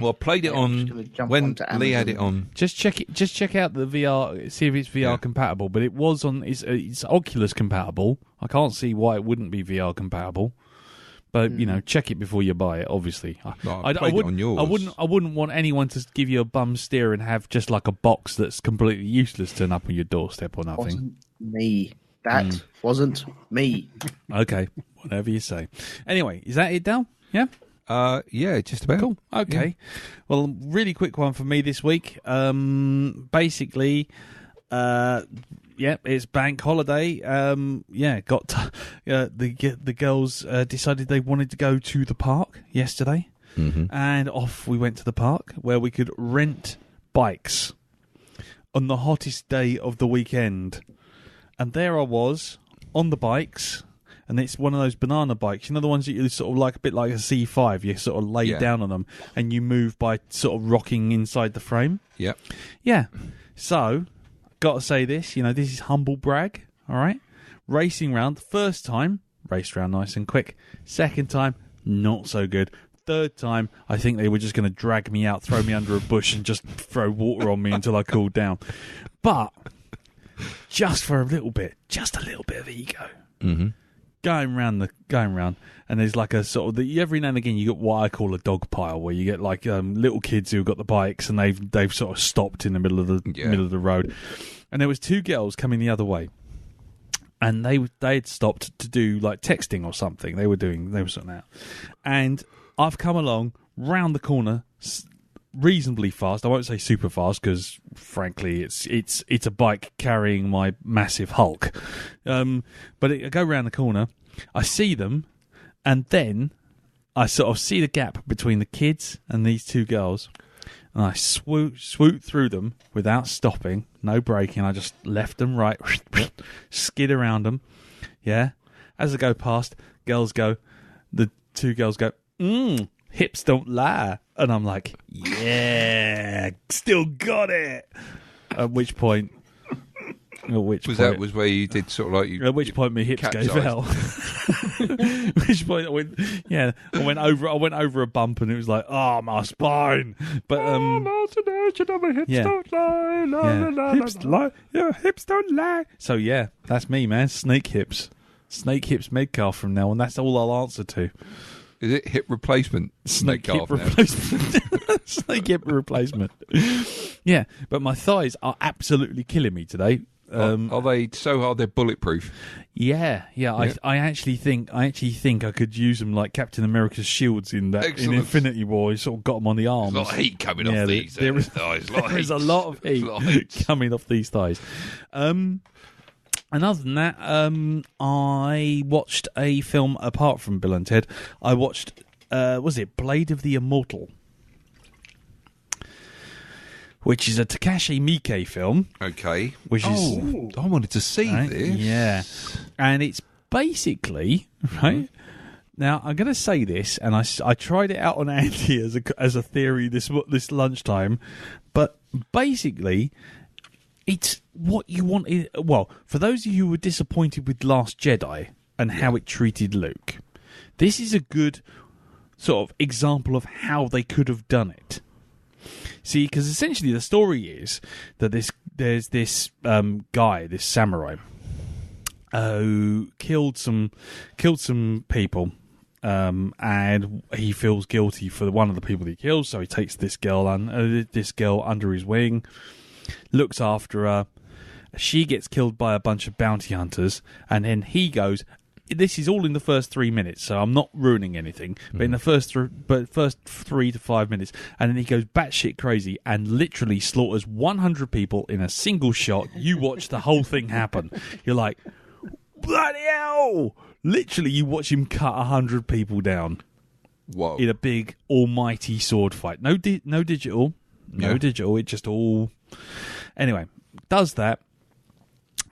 Speaker 2: Well, I played it
Speaker 4: I'm just gonna
Speaker 2: on
Speaker 4: jump
Speaker 2: when
Speaker 4: onto
Speaker 2: Lee had it
Speaker 4: Amazon.
Speaker 2: on.
Speaker 1: Just check out the VR, see if it's VR compatible. But it was on. It's Oculus compatible. I can't see why it wouldn't be VR compatible. But check it before you buy it. Obviously,
Speaker 2: No, I played it on yours.
Speaker 1: I wouldn't want anyone to give you a bum steer and have just like a box that's completely useless turn up on your doorstep or nothing.
Speaker 4: Wasn't me. That wasn't me.
Speaker 1: Okay, whatever you say. Anyway, is that it, Dal? Yeah.
Speaker 2: Yeah, just about.
Speaker 1: Cool. Okay. Well, really quick one for me this week. Basically, it's bank holiday. The girls decided they wanted to go to the park yesterday, and off we went to the park where we could rent bikes on the hottest day of the weekend. And there I was on the bikes. And it's one of those banana bikes, the ones that you sort of like a bit like a C5. You sort of lay down on them and you move by sort of rocking inside the frame.
Speaker 2: Yep.
Speaker 1: Yeah. So, got to say this, this is humble brag, all right? Racing round, first time, raced round nice and quick. Second time, not so good. third time, I think they were just going to drag me out, throw me under a bush, and just throw water on me until I cooled down. But just for a little bit of ego.
Speaker 2: Mm-hmm.
Speaker 1: Going round, and there's like a sort of every now and again you get what I call a dog pile, where you get like little kids who've got the bikes and they've sort of stopped in the middle of the road, and there was two girls coming the other way, and they had stopped to do like texting or something. They were sorting out, and I've come along round the corner reasonably fast. I won't say super fast because, frankly, it's a bike carrying my massive Hulk. But I go round the corner, I see them, and then I sort of see the gap between the kids and these two girls, and I swoop through them without stopping, no braking. I just left them right, skid around them. Yeah, as I go past, the two girls go, hips don't lie. And I'm like, yeah, still got it. At which point
Speaker 2: that was where you did sort of like you.
Speaker 1: At which point my hips gave out. At which point I went over a bump and it was like, oh, my spine. But
Speaker 2: alternation of my hips don't lie.
Speaker 1: Hips lie. Yeah, hips don't lie. So yeah, that's me, man. Snake hips Medcar from now on. That's all I'll answer to.
Speaker 2: Is it hip replacement?
Speaker 1: Snake hip replacement. Snake hip replacement. Yeah, but my thighs are absolutely killing me today.
Speaker 2: Are they so hard they're bulletproof?
Speaker 1: Yeah. I actually think I could use them like Captain America's shields in Infinity War. He sort of got them on the arms.
Speaker 2: There's a lot of heat coming off these thighs.
Speaker 1: There's a lot of heat coming off these thighs. And other than that, I watched a film apart from Bill and Ted. I watched, was it Blade of the Immortal? Which is a Takashi Miike film.
Speaker 2: Okay.
Speaker 1: Which is...
Speaker 2: I wanted to see this.
Speaker 1: Yeah. And it's basically, right... Now, I'm going to say this, and I tried it out on Andy as a theory this lunchtime, but basically... It's what you wanted. Well, for those of you who were disappointed with Last Jedi and how it treated Luke, this is a good sort of example of how they could have done it. See, because essentially the story is that there's this guy, this samurai, who killed some people, and he feels guilty for one of the people he killed, so he takes this girl under his wing. Looks after her. She gets killed by a bunch of bounty hunters, and then he goes. This is all in the first 3 minutes, so I'm not ruining anything. But in the first 3 to 5 minutes, and then he goes batshit crazy and literally slaughters 100 people in a single shot. You watch the whole thing happen. You're like, bloody hell! Literally, you watch him cut 100 people down.
Speaker 2: Whoa!
Speaker 1: In a big almighty sword fight. No digital. No digital. It just all. Anyway, does that,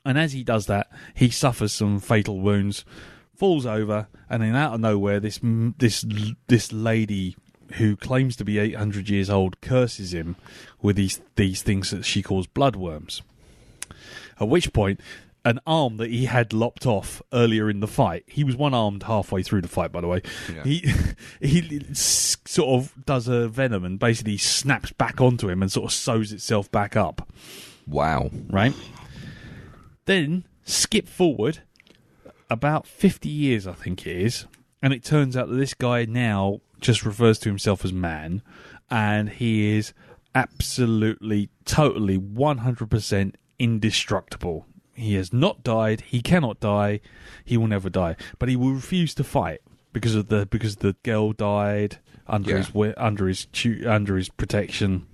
Speaker 1: and as he does that, he suffers some fatal wounds, falls over, and then out of nowhere, this lady who claims to be 800 years old curses him with these things that she calls bloodworms. At which point, an arm that he had lopped off earlier in the fight. He was one-armed halfway through the fight, by the way. Yeah. He sort of does a venom and basically snaps back onto him and sort of sews itself back up.
Speaker 2: Wow.
Speaker 1: Right? Then skip forward about 50 years, I think it is, and it turns out that this guy now just refers to himself as man, and he is absolutely, totally, 100% indestructible. He has not died. He cannot die. He will never die. But he will refuse to fight because the girl died under his protection,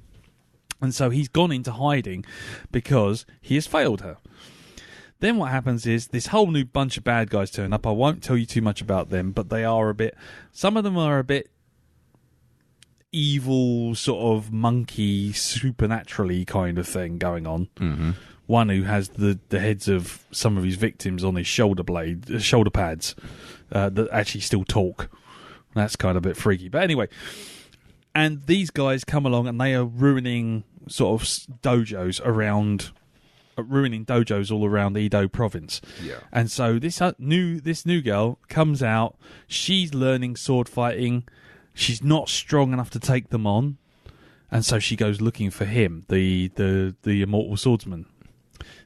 Speaker 1: and so he's gone into hiding because he has failed her. Then what happens is this whole new bunch of bad guys turn up. I won't tell you too much about them, but they are some of them are a bit evil, sort of monkey, supernaturally kind of thing going on. Mm-hmm. One who has the heads of some of his victims on his shoulder pads that actually still talk. That's kind of a bit freaky. But anyway, and these guys come along and they are ruining sort of dojos all around Edo province. Yeah. And so this new girl comes out. She's learning sword fighting. she's not strong enough to take them on, and so she goes looking for him, the immortal swordsman,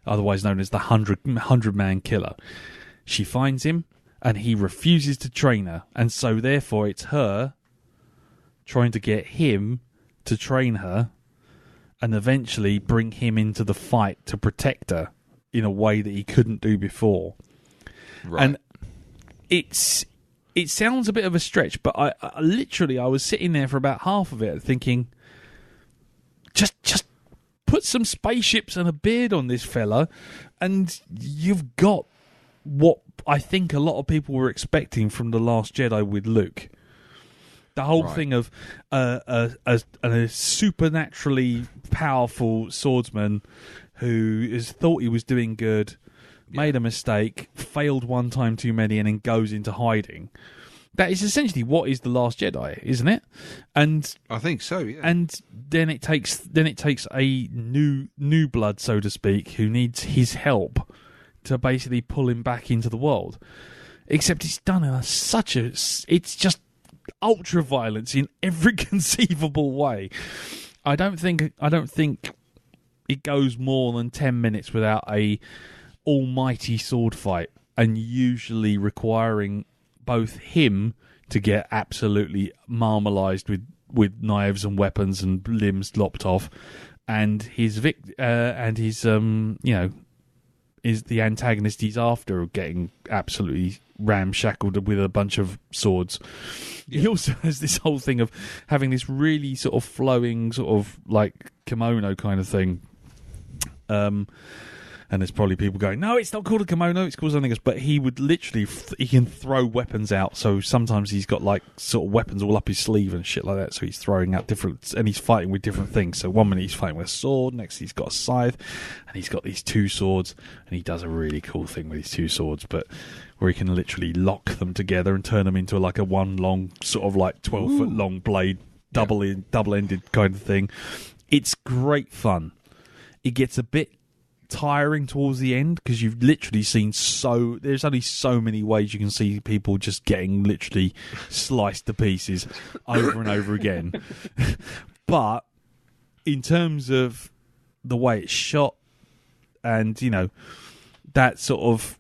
Speaker 1: otherwise known as the 100-man killer. She finds him, and he refuses to train her, and so therefore it's her trying to get him to train her and eventually bring him into the fight to protect her in a way that he couldn't do before.
Speaker 2: Right.
Speaker 1: And it sounds a bit of a stretch, but I literally was sitting there for about half of it thinking, just put some spaceships and a beard on this fella, and you've got what I think a lot of people were expecting from The Last Jedi with Luke. The whole thing of a supernaturally powerful swordsman who has thought he was doing good, made a mistake, failed one time too many, and then goes into hiding. That is essentially what is The Last Jedi, isn't it? And
Speaker 2: I think so, yeah.
Speaker 1: And then it takes a new blood, so to speak, who needs his help to basically pull him back into the world. Except it's done in it's just ultra violence in every conceivable way. I don't think it goes more than 10 minutes without a almighty sword fight, and usually requiring both him to get absolutely marmalised with knives and weapons and limbs lopped off, and his is the antagonist he's after getting absolutely ramshackled with a bunch of swords. Yeah. He also has this whole thing of having this really sort of flowing sort of like kimono kind of thing. And there's probably people going, no, it's not called a kimono, it's called something else. But he would literally, he can throw weapons out. So sometimes he's got like sort of weapons all up his sleeve and shit like that. So he's throwing out different, and he's fighting with different things. So one minute he's fighting with a sword, next he's got a scythe, and he's got these two swords. And he does a really cool thing with these two swords, but where he can literally lock them together and turn them into like a one long, sort of like 12-foot long blade, double-ended kind of thing. It's great fun. It gets a bit tiring towards the end because you've literally seen there's only so many ways you can see people just getting literally sliced to pieces over and over again. But in terms of the way it's shot and, you know, that sort of,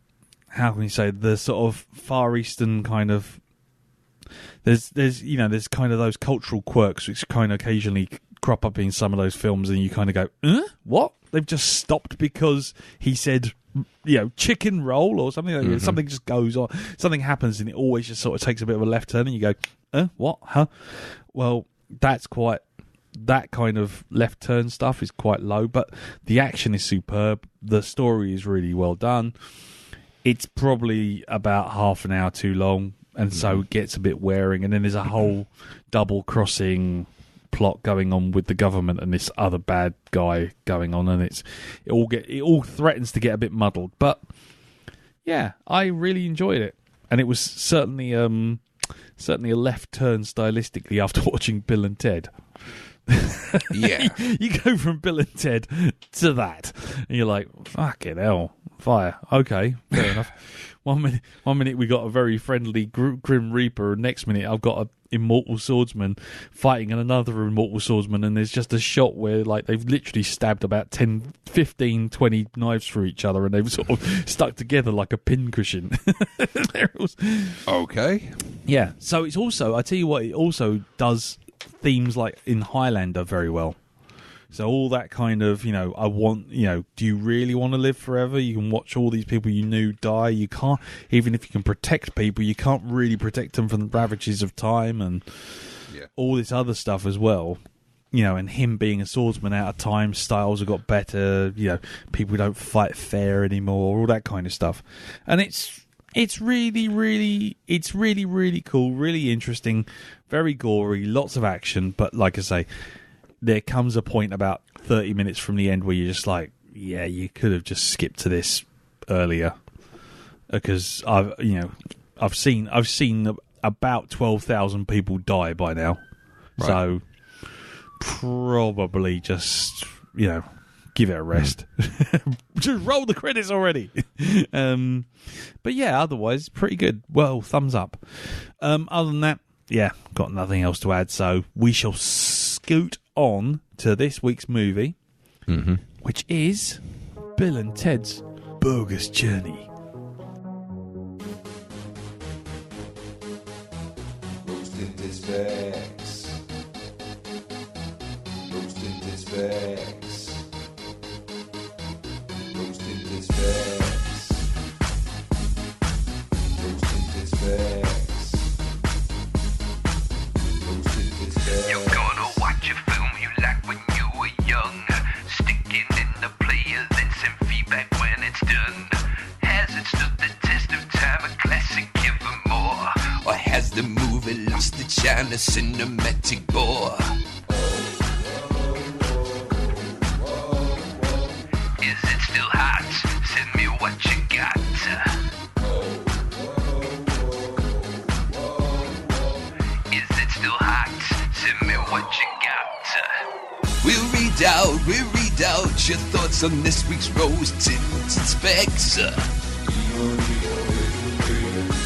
Speaker 1: how can you say, the sort of Far Eastern kind of, there's kind of those cultural quirks which kind of occasionally crop up in some of those films, and you kind of go, what? They've just stopped because he said, chicken roll or something like that. Something just goes on. Something happens and it always just sort of takes a bit of a left turn and you go, what? Huh? Well, that kind of left turn stuff is quite low, but the action is superb. The story is really well done. It's probably about half an hour too long, and so it gets a bit wearing, and then there's a whole double crossing plot going on with the government and this other bad guy going on, and it all threatens to get a bit muddled. But yeah, I really enjoyed it, and it was certainly a left turn stylistically after watching Bill and Ted.
Speaker 2: Yeah,
Speaker 1: you go from Bill and Ted to that, and you're like, fucking hell, fire. Okay, fair enough. One minute we got a very friendly Grim Reaper, and next minute I've got an immortal swordsman fighting another immortal swordsman, and there's just a shot where like they've literally stabbed about 10, 15, 20 knives through each other, and they've sort of stuck together like a pincushion.
Speaker 2: Okay. Yeah.
Speaker 1: So it's also, I tell you what, it also does themes like in Highlander very well. So all that kind of, do you really want to live forever? You can watch all these people you knew die. You can't, even if you can protect people, you can't really protect them from the ravages of time and all this other stuff as well. And him being a swordsman out of time, styles have got better, people don't fight fair anymore, all that kind of stuff. And it's really, really cool, really interesting, very gory, lots of action, but like I say, there comes a point about 30 minutes from the end where you're just like, yeah, you could have just skipped to this earlier, because I've seen about 12,000 people die by now, right. So probably just give it a rest. Just roll the credits already. But yeah, otherwise pretty good. Well, thumbs up. Other than that, yeah, got nothing else to add. So we shall scoot on to this week's movie, which is Bill and Ted's Bogus Journey.
Speaker 5: Roasting his facts. Roasting his facts. Roasting his facts. Roasting his facts. Roasting his facts.
Speaker 6: You're gonna watch a film you like when you were young. Sticking in the player, then send feedback when it's done. Has it stood the test of time, a classic evermore? Or has the movie lost its shine, a cinematic bore? Is it still hot? Send me what you got. Is it still hot? Send me what you got. We'll read out your thoughts on this week's roasted specs.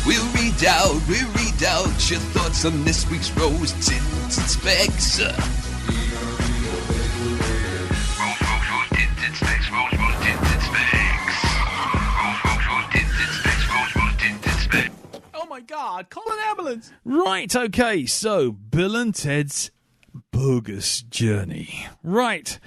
Speaker 6: We'll read out your thoughts on this week's roasted specs.
Speaker 1: Oh my God, call an ambulance! Right, okay, so Bill and Ted's Bogus Journey. Right.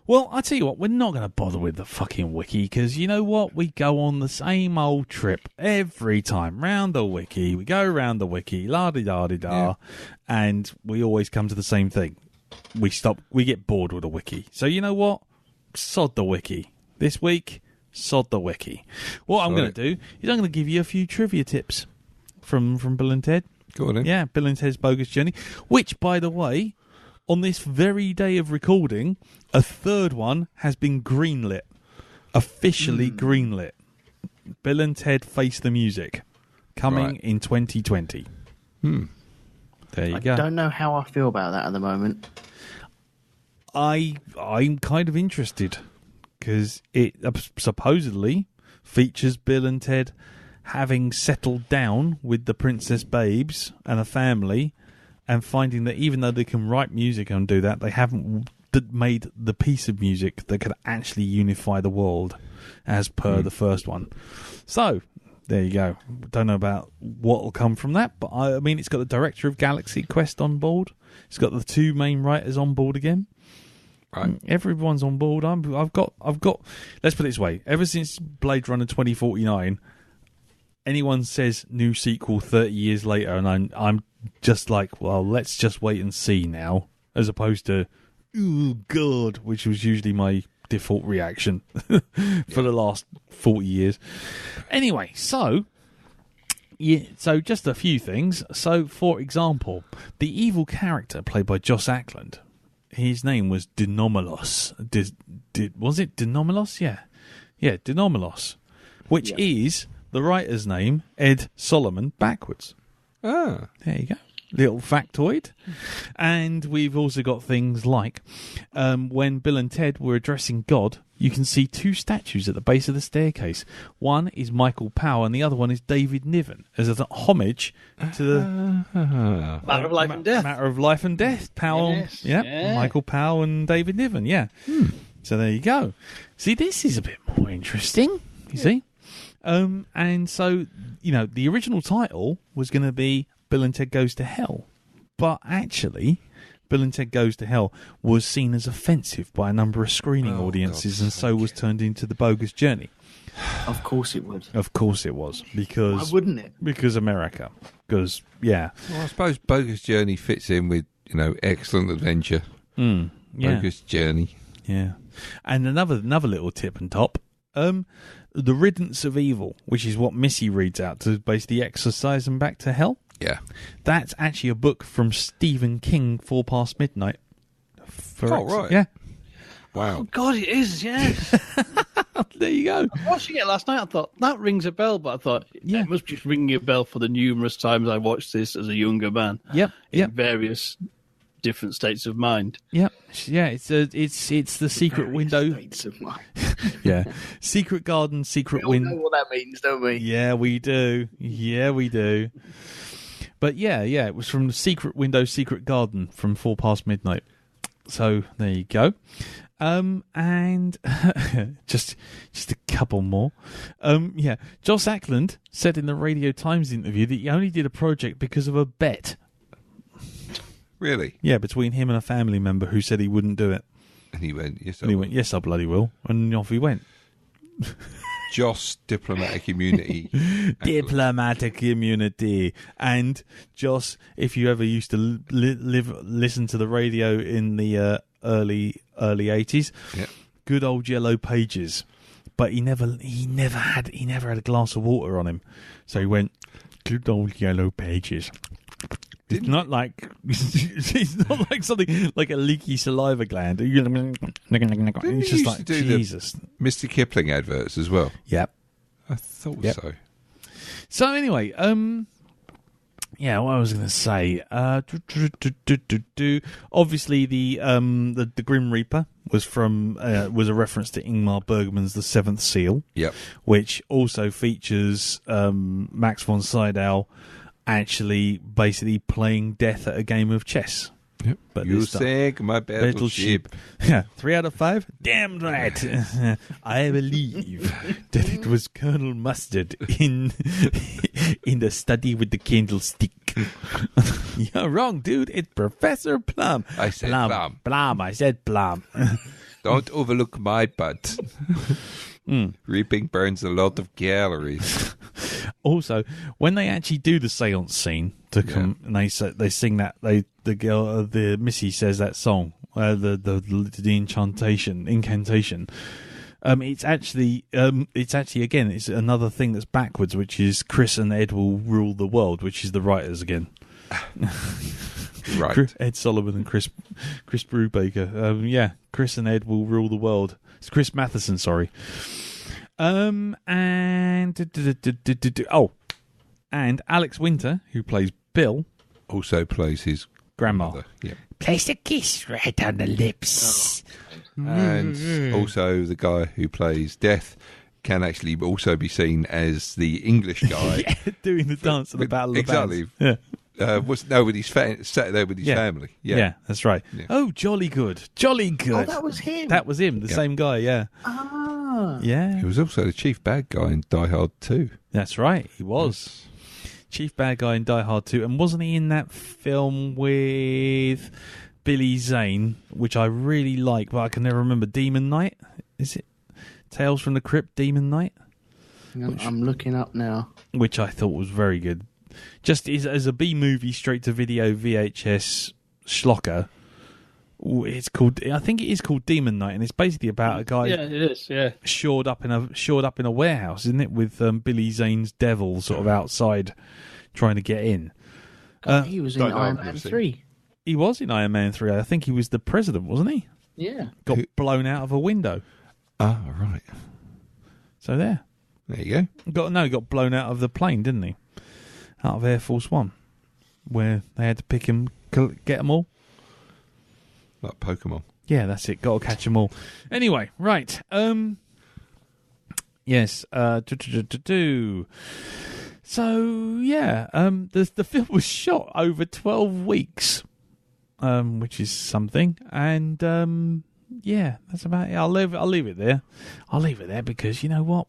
Speaker 1: Well, I tell you what, we're not going to bother with the fucking wiki, because you know what? We go on the same old trip every time. Round the wiki. We go round the wiki, la-di-da-di-da, and we always come to the same thing. We get bored with the wiki. So you know what? Sod the wiki. This week, sod the wiki. What I'm going to do is I'm going to give you a few trivia tips from Bill and Ted.
Speaker 2: Go on then.
Speaker 1: Yeah, Bill and Ted's Bogus Journey, which, by the way, on this very day of recording, a third one has been greenlit. Officially greenlit. Bill and Ted Face the Music. Coming in 2020. There you go.
Speaker 4: I don't know how I feel about that at the moment.
Speaker 1: I'm kind of interested, because it supposedly features Bill and Ted having settled down with the Princess Babes and a family, and finding that even though they can write music and do that, they haven't made the piece of music that could actually unify the world as per the first one. So, there you go. Don't know about what will come from that, but I mean, it's got the director of Galaxy Quest on board. It's got the two main writers on board again.
Speaker 2: Right.
Speaker 1: Everyone's on board. I've got. Let's put it this way: ever since Blade Runner 2049, anyone says new sequel 30 years later, and I'm just like, well, let's just wait and see now, as opposed to, oh God, which was usually my default reaction for the last 40 years. Anyway, so just a few things. So, for example, the evil character played by Joss Ackland, his name was Denomalos. Was it Denomalos? Yeah, Denomalos, which is the writer's name, Ed Solomon, backwards.
Speaker 2: Ah.
Speaker 1: There you go. Little factoid. And we've also got things like when Bill and Ted were addressing God, you can see two statues at the base of the staircase. One is Michael Powell and the other one is David Niven, as a homage to the
Speaker 3: Matter of Life and Death.
Speaker 1: Matter of Life and Death. Powell,
Speaker 3: Yes,
Speaker 1: yeah. Michael Powell and David Niven, yeah. So there you go. See, this is a bit more interesting, you see. And so, the original title was going to be Bill and Ted Goes to Hell. But actually, Bill and Ted Goes to Hell was seen as offensive by a number of screening audiences, and so was turned into The Bogus Journey.
Speaker 4: Of course it would.
Speaker 1: Of course it was. Because,
Speaker 4: why wouldn't it?
Speaker 1: Because America. Because, yeah.
Speaker 2: Well, I suppose Bogus Journey fits in with, Excellent Adventure.
Speaker 1: Yeah.
Speaker 2: Bogus Journey.
Speaker 1: Yeah. And another little tip and top. The Riddance of Evil, which is what Missy reads out to basically exorcise them back to hell.
Speaker 2: Yeah.
Speaker 1: That's actually a book from Stephen King, 4 Past Midnight.
Speaker 2: Right.
Speaker 1: Yeah.
Speaker 2: Wow.
Speaker 3: Oh, God, it is, yes.
Speaker 1: There you go.
Speaker 3: I was watching it last night. I thought, that rings a bell, but I thought, it must just ring a bell for the numerous times I watched this as a younger man.
Speaker 1: Yep.
Speaker 3: In various different states of mind.
Speaker 1: Yep. Yeah, it's the secret window.
Speaker 4: States of mind.
Speaker 1: Yeah. Secret garden, secret
Speaker 4: We all know what that means, don't we?
Speaker 1: Yeah, we do. But yeah, it was from the Secret Window, Secret Garden from 4 Past Midnight. So there you go. And just a couple more. Joss Ackland said in the Radio Times interview that he only did a project because of a bet.
Speaker 2: Really?
Speaker 1: Yeah, between him and a family member who said he wouldn't do it.
Speaker 2: And he went, yes, I
Speaker 1: And he
Speaker 2: will.
Speaker 1: went, yes, I bloody will. And off he went.
Speaker 2: Joss, diplomatic immunity.
Speaker 1: Diplomatic immunity. And Joss, if you ever used to listen to the radio in the early 80s,
Speaker 2: Yep.
Speaker 1: good old Yellow Pages. But he never had a glass of water on him. So he went, good old Yellow Pages. It's not like something like a leaky saliva gland. It's just
Speaker 2: used
Speaker 1: like
Speaker 2: to do
Speaker 1: Jesus.
Speaker 2: Mr. Kipling adverts as well.
Speaker 1: Yep.
Speaker 2: I thought
Speaker 1: Yep.
Speaker 2: so.
Speaker 1: So anyway, what I was going to say, obviously the Grim Reaper was a reference to Ingmar Bergman's The Seventh Seal,
Speaker 2: Yep.
Speaker 1: which also features Max von Sydow actually basically playing death at a game of chess.
Speaker 2: Yep.
Speaker 1: But
Speaker 2: You
Speaker 1: this time-
Speaker 2: sank my battleship.
Speaker 1: Yeah, 3 out of 5. Damn right. I believe that it was Colonel Mustard in the study with the candlestick. You're wrong, dude. It's Professor Plum.
Speaker 2: I said Plum.
Speaker 1: Plum. I said Plum.
Speaker 2: Don't overlook my butt. Reaping burns a lot of calories.
Speaker 1: Also, when they actually do the seance scene to come, and they sing that, the Missy says that song, the incantation. It's actually again, it's another thing that's backwards, which is Chris and Ed will rule the world, which is the writers again.
Speaker 2: Right.
Speaker 1: Ed Sullivan and Chris Brubaker. Chris and Ed will rule the world. It's Chris Matheson, sorry. And Alex Winter, who plays Bill,
Speaker 2: Also plays his
Speaker 1: grandma,
Speaker 2: mother. Yeah.
Speaker 1: place a kiss right on the lips.
Speaker 2: And also the guy who plays Death can actually also be seen as the English guy.
Speaker 1: Doing the dance at the Battle of the
Speaker 2: Exactly.
Speaker 1: Bands. Yeah.
Speaker 2: Sat there with his family.
Speaker 1: Yeah, that's right.
Speaker 2: Yeah.
Speaker 1: Oh, jolly good. Jolly good.
Speaker 4: Oh, that was him.
Speaker 1: That was him, the same guy, yeah.
Speaker 4: Ah.
Speaker 1: Yeah.
Speaker 2: He was also the chief bad guy in Die Hard 2.
Speaker 1: That's right, he was. Chief bad guy in Die Hard 2. And wasn't he in that film with Billy Zane, which I really like, but I can never remember, Demon Knight? Is it Tales from the Crypt, Demon Knight?
Speaker 4: I'm looking up now.
Speaker 1: Which I thought was very good. Just as a B-movie, straight-to-video VHS schlocker, I think it is called Demon Knight, and it's basically about a guy...
Speaker 3: Yeah, it is, yeah.
Speaker 1: shored up in a warehouse, isn't it, with Billy Zane's devil sort of outside trying to get in.
Speaker 4: He was in
Speaker 2: don't know,
Speaker 4: Iron
Speaker 2: I've
Speaker 4: Man
Speaker 2: never seen
Speaker 4: 3.
Speaker 1: He was in Iron Man 3. I think he was the president, wasn't he?
Speaker 4: Yeah.
Speaker 1: Got blown out of a window.
Speaker 2: Ah, right.
Speaker 1: So there.
Speaker 2: There you go.
Speaker 1: Got blown out of the plane, didn't he? Out of Air Force One, where they had to pick him, get them all.
Speaker 2: Like Pokemon.
Speaker 1: Yeah, that's it. Got to catch them all. Anyway, right. Yes. So yeah, the film was shot over 12 weeks, which is something. And yeah, that's about it. I'll leave it there. I'll leave it there because you know what?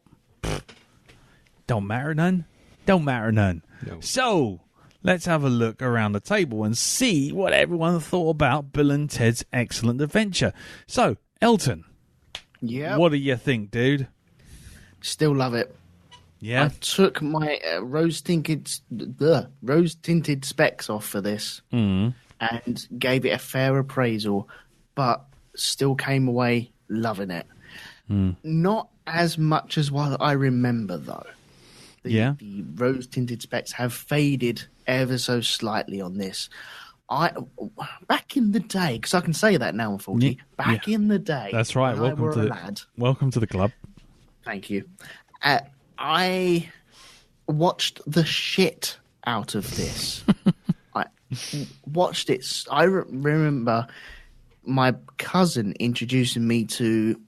Speaker 1: Don't matter none.
Speaker 2: No.
Speaker 1: So let's have a look around the table and see what everyone thought about Bill and Ted's Excellent Adventure. So, Elton,
Speaker 4: Yeah.
Speaker 1: what do you think, dude?
Speaker 4: Still love it.
Speaker 1: Yeah,
Speaker 4: I took my rose-tinted specs off for this and gave it a fair appraisal, but still came away loving it. Not as much as what I remember, though. The rose-tinted specs have faded ever so slightly on this. Back in the day, because I can say that now, unfortunately. Back in the day,
Speaker 1: that's right.
Speaker 4: when I were a lad.
Speaker 1: Welcome to the club.
Speaker 4: Thank you. I watched the shit out of this. I watched it. I remember my cousin introducing me to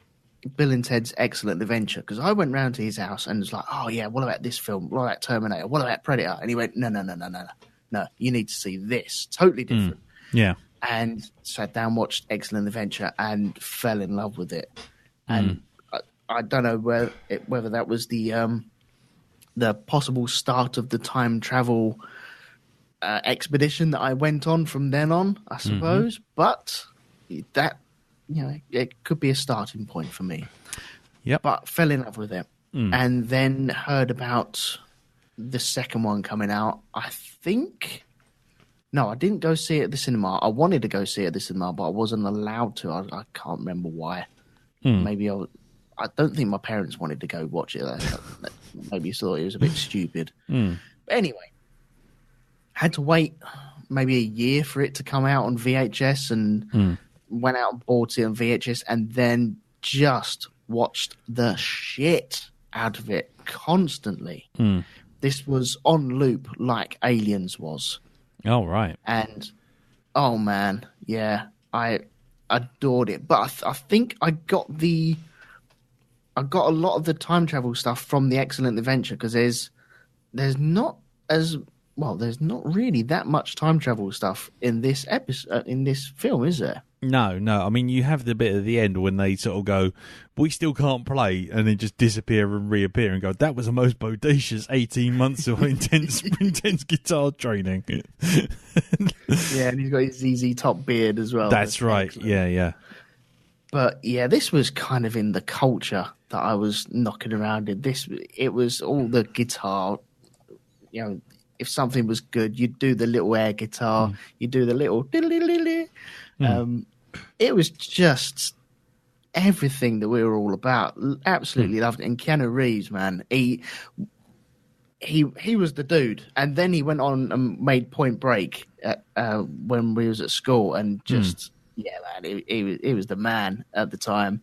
Speaker 4: Bill and Ted's Excellent Adventure because I went round to his house and was like, "Oh yeah, what about this film? What about Terminator? What about Predator?" And he went, "No. no, you need to see this. Totally different.
Speaker 1: Yeah.
Speaker 4: And sat down, watched Excellent Adventure, and fell in love with it. And I don't know whether that was the possible start of the time travel expedition that I went on from then on, I suppose. But that, it could be a starting point for me.
Speaker 1: Yep.
Speaker 4: But fell in love with it. And then heard about the second one coming out. I think... No, I didn't go see it at the cinema. I wanted to go see it at the cinema, but I wasn't allowed to. I can't remember why. Maybe I don't think my parents wanted to go watch it. Maybe thought it was a bit stupid. But anyway, had to wait maybe a year for it to come out on VHS, and went out and bought it on VHS, and then just watched the shit out of it constantly. This was on loop like Aliens was.
Speaker 1: Oh, right.
Speaker 4: And, oh, man, yeah, I adored it. But I think I got a lot of the time travel stuff from the Excellent Adventure, because there's not really that much time travel stuff in this episode, in this film, is there?
Speaker 1: No. I mean, you have the bit at the end when they sort of go, we still can't play, and then just disappear and reappear and go, that was the most bodacious 18 months of intense guitar training.
Speaker 4: Yeah, and he's got his ZZ Top beard as well.
Speaker 1: That's right. Excellent. Yeah.
Speaker 4: But yeah, this was kind of in the culture that I was knocking around in. It was all the guitar, if something was good, you'd do the little air guitar, you do the little diddle-diddle-diddle. It was just everything that we were all about. Absolutely loved it. And Keanu Reeves, man, he was the dude. And then he went on and made Point Break when we was at school, and just man, he was the man at the time.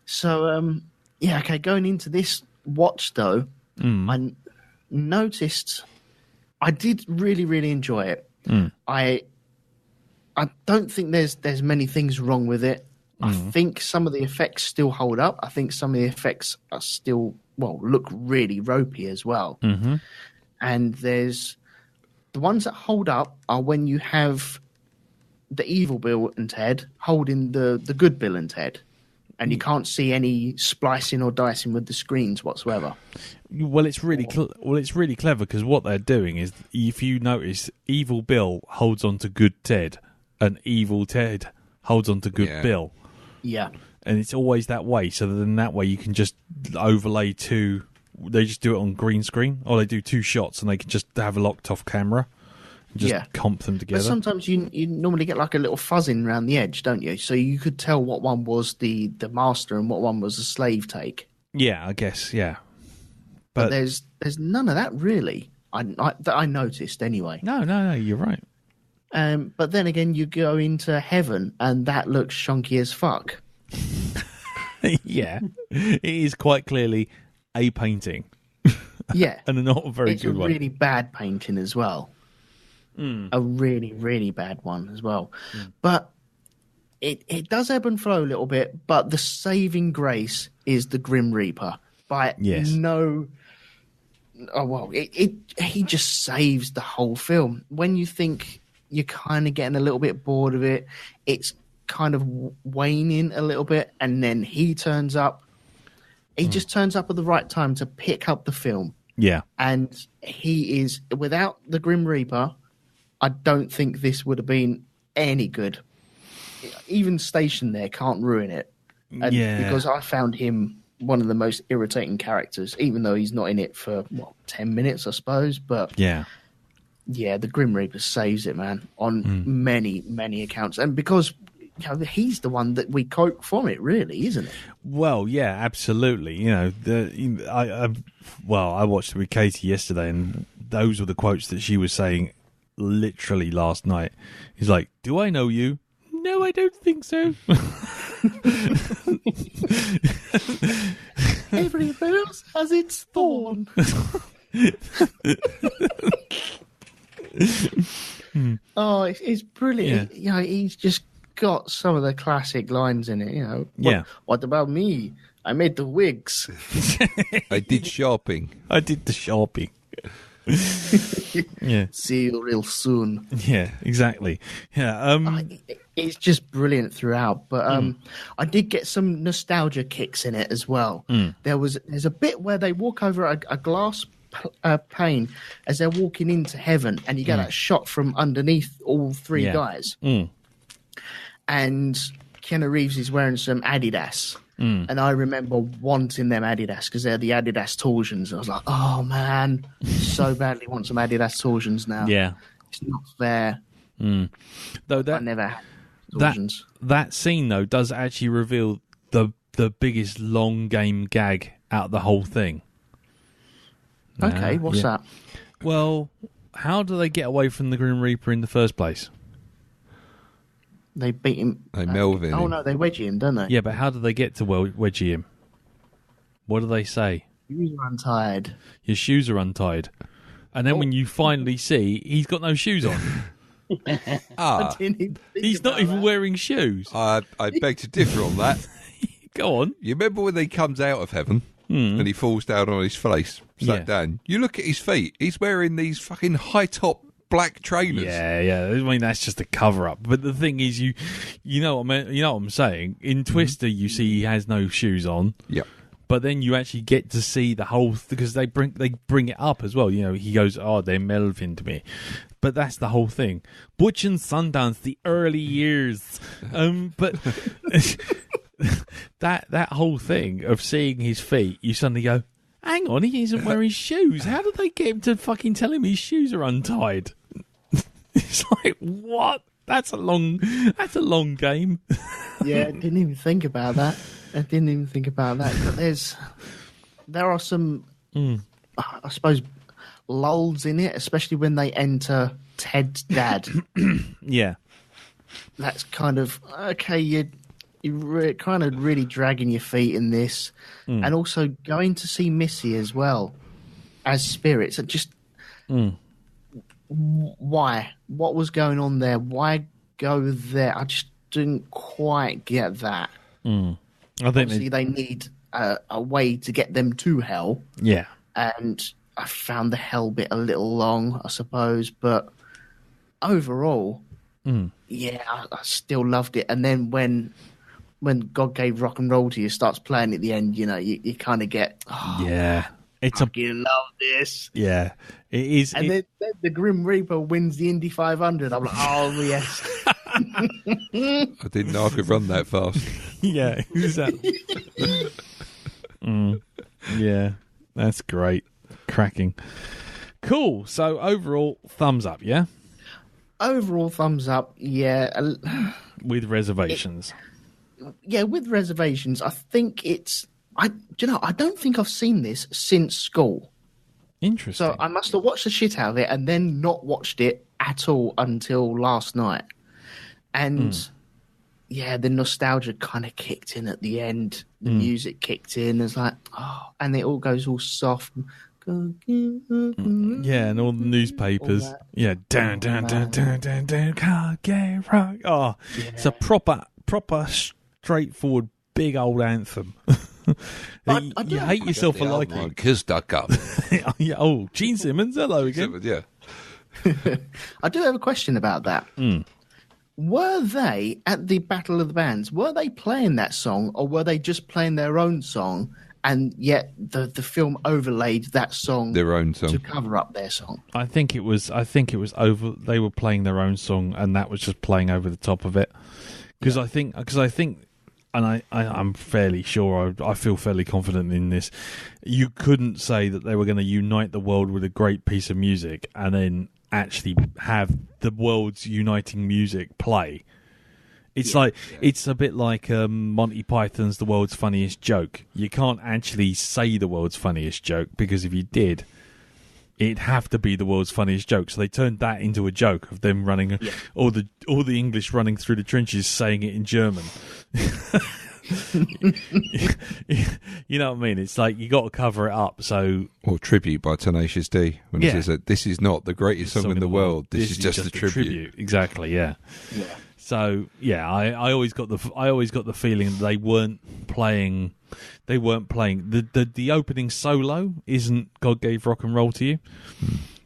Speaker 4: So okay, going into this watch though, I noticed I did really, really enjoy it. I don't think there's many things wrong with it. I think some of the effects still hold up. I think some of the effects are still, look really ropey as well. And there's the ones that hold up are when you have the evil Bill and Ted holding the good Bill and Ted, and you can't see any splicing or dicing with the screens whatsoever.
Speaker 1: Well, it's really clever, because what they're doing is, if you notice, evil Bill holds on to good Ted, and evil Ted holds on to good Bill.
Speaker 4: Yeah.
Speaker 1: And it's always that way, so then that way you can just overlay two. They just do it on green screen, or they do two shots and they can just have a locked off camera and just comp them together.
Speaker 4: But sometimes you normally get like a little fuzzing around the edge, don't you? So you could tell what one was the master and what one was the slave take.
Speaker 1: Yeah, I guess, yeah.
Speaker 4: But there's none of that really, that I noticed anyway.
Speaker 1: No, you're right.
Speaker 4: But then again, you go into heaven and that looks shonky as fuck.
Speaker 1: Yeah, it is quite clearly a painting.
Speaker 4: Yeah.
Speaker 1: And not a very good one.
Speaker 4: It's a really bad painting as well. A really, really bad one as well. But it does ebb and flow a little bit, but the saving grace is the Grim Reaper. He just saves the whole film. When you think you're kind of getting a little bit bored of it, it's kind of waning a little bit, and then he turns up. He just turns up at the right time to pick up the film.
Speaker 1: Yeah. And
Speaker 4: he is, without the Grim Reaper, I don't think this would have been any good. Even Station there can't ruin it. Because I found him one of the most irritating characters, even though he's not in it for 10 minutes, I suppose. But the Grim Reaper saves it, man, on many, many accounts. And because he's the one that we quote from it, really, isn't it?
Speaker 1: Well, yeah, absolutely. I watched it with Katie yesterday, and those were the quotes that she was saying literally last night. He's like, "Do I know you? No, I don't think so."
Speaker 4: Every rose has its thorn. Oh, it's brilliant.
Speaker 1: Yeah.
Speaker 4: He's just got some of the classic lines in it. What about me? I made the wigs.
Speaker 2: I did shopping.
Speaker 1: I did the shopping. Yeah,
Speaker 4: See you real soon.
Speaker 1: yeah, exactly. Yeah,
Speaker 4: It's just brilliant throughout. But I did get some nostalgia kicks in it as well. There's a bit where they walk over a glass pane as they're walking into heaven, and you get that shot from underneath all three guys. And Keanu Reeves is wearing some Adidas. And I remember wanting them Adidas because they're the Adidas torsions. I was like, oh man, so badly want some Adidas torsions now.
Speaker 1: yeah.
Speaker 4: It's not fair.
Speaker 1: Though
Speaker 4: I
Speaker 1: that
Speaker 4: never had torsions.
Speaker 1: that scene though does actually reveal the biggest long game gag out of the whole thing.
Speaker 4: Okay, what's that?
Speaker 1: Well, how do they get away from the Grim Reaper in the first place?
Speaker 4: They beat him.
Speaker 2: They Melvin.
Speaker 4: Oh no, they wedge him, don't they?
Speaker 1: Yeah, but how do they get to wedgie him? What do they say?
Speaker 4: Shoes are untied.
Speaker 1: Your shoes are untied. And then when you finally see, he's got no shoes on.
Speaker 2: Ah,
Speaker 1: He's not even wearing shoes.
Speaker 2: I beg to differ on that.
Speaker 1: Go on.
Speaker 2: You remember when he comes out of heaven and he falls down on his face, sat down? You look at his feet. He's wearing these fucking high top black trainers.
Speaker 1: Yeah. I mean, that's just a cover up. But the thing is, you know what I mean? You know what I'm saying? In Twister, you see he has no shoes on.
Speaker 2: Yep.
Speaker 1: But then you actually get to see the whole because they bring it up as well. You know, he goes, "Oh, they're Melvin to me," but that's the whole thing. Butch and Sundance, the early years. But that whole thing of seeing his feet, you suddenly go, "Hang on, he isn't wearing shoes. How did they get him to fucking tell him his shoes are untied?" It's like, what? That's a long game.
Speaker 4: Yeah, I didn't even think about that. But there are some, I suppose, lulls in it, especially when they enter Ted's dad.
Speaker 1: Yeah.
Speaker 4: That's kind of, okay, you're kind of really dragging your feet in this. And also going to see Missy as well as spirits. And just, why? What was going on there? Why go there? I just didn't quite get that.
Speaker 1: I think
Speaker 4: Obviously, they need a way to get them to hell.
Speaker 1: Yeah.
Speaker 4: And I found the hell bit a little long, I suppose. But overall, yeah, I still loved it. And then when God Gave Rock and Roll to You starts playing at the end, you know, you kind of get,
Speaker 1: Yeah. It's
Speaker 4: I fucking love this.
Speaker 1: Yeah. It is.
Speaker 4: And then the Grim Reaper wins the Indy 500. I'm like, oh, yes.
Speaker 2: I didn't know I could run that fast.
Speaker 1: Yeah, exactly. Yeah, that's great. Cracking. Cool. So overall, thumbs up, yeah?
Speaker 4: Overall, thumbs up, yeah.
Speaker 1: With reservations.
Speaker 4: Yeah, with reservations. I think it's... I don't think I've seen this since school.
Speaker 1: Interesting.
Speaker 4: So I must have watched the shit out of it and then not watched it at all until last night. And yeah, the nostalgia kind of kicked in at the end. The music kicked in. It's like, and it all goes all soft.
Speaker 1: Yeah, and all the newspapers.
Speaker 4: All
Speaker 1: yeah, down, can't get rock. Oh, yeah. It's a proper, straightforward, big old anthem. You hate yourself for liking it.
Speaker 2: Kiss duck up.
Speaker 1: Yeah, oh, Gene Simmons, hello again.
Speaker 2: Yeah.
Speaker 4: I do have a question about that. Were they, at the Battle of the Bands, were they playing that song or were they just playing their own song and yet the film overlaid that song,
Speaker 2: their own song,
Speaker 4: to cover up their song?
Speaker 1: I think it was over. They were playing their own song and that was just playing over the top of it. Because I think, and I'm fairly sure, I feel fairly confident in this, you couldn't say that they were going to unite the world with a great piece of music and then actually have the world's uniting music play. It's it's a bit like Monty Python's The World's Funniest Joke. You can't actually say the world's funniest joke because if you did, it'd have to be the world's funniest joke. So they turned that into a joke of them running, all the English running through the trenches saying it in German. You know what I mean? It's like you got to cover it up. So,
Speaker 2: or Tribute by Tenacious D when it says that this is not the greatest song in the world. This is just a tribute.
Speaker 1: Exactly. Yeah. So I always got the feeling that they weren't playing. The opening solo isn't God Gave Rock and Roll to You.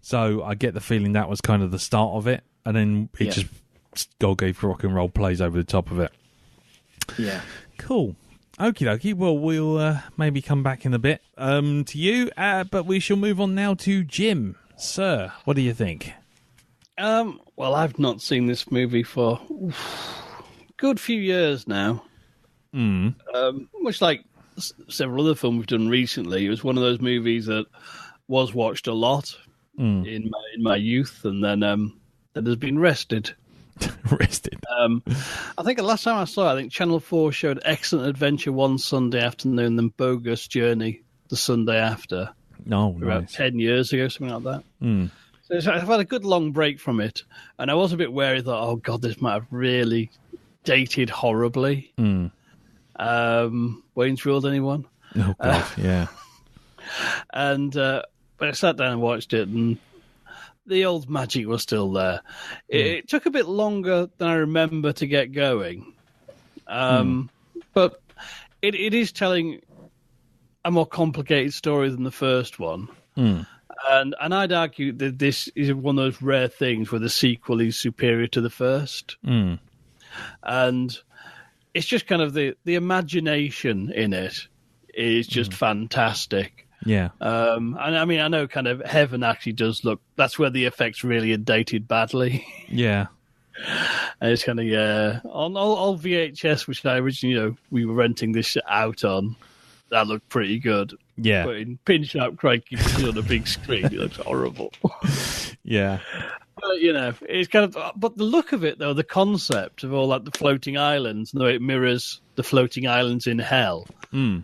Speaker 1: So I get the feeling that was kind of the start of it, and then it just God Gave Rock and Roll plays over the top of it.
Speaker 4: Yeah.
Speaker 1: Cool. Okie dokie. Well, we'll maybe come back in a bit to you, but we shall move on now to Jim. Sir, what do you think?
Speaker 3: Well, I've not seen this movie for a good few years now. Much like several other films we've done recently, it was one of those movies that was watched a lot in my youth, and then that has been rested. I think the last time I saw it, I think Channel 4 showed Excellent Adventure one Sunday afternoon, then Bogus Journey the Sunday after. About 10 years ago, something like that. So I've had a good long break from it, and I was a bit wary. Thought, oh god, this might have really dated horribly. Wayne's World, anyone?
Speaker 1: Oh god, yeah.
Speaker 3: And but I sat down and watched it, and the old magic was still there. It took a bit longer than I remember to get going, but it is telling a more complicated story than the first one. And I'd argue that this is one of those rare things where the sequel is superior to the first. And it's just kind of the imagination in it is just fantastic.
Speaker 1: Yeah.
Speaker 3: And I mean, I know kind of Heaven actually does look, that's where the effects really are dated badly.
Speaker 1: Yeah.
Speaker 3: And it's kind of, on old VHS, which I originally, we were renting this out on, that looked pretty good.
Speaker 1: Yeah.
Speaker 3: But in pinch up cranky on a big screen, it looks horrible.
Speaker 1: Yeah.
Speaker 3: But, it's kind of, but the look of it, though, the concept of all like the floating islands and the way it mirrors the floating islands in hell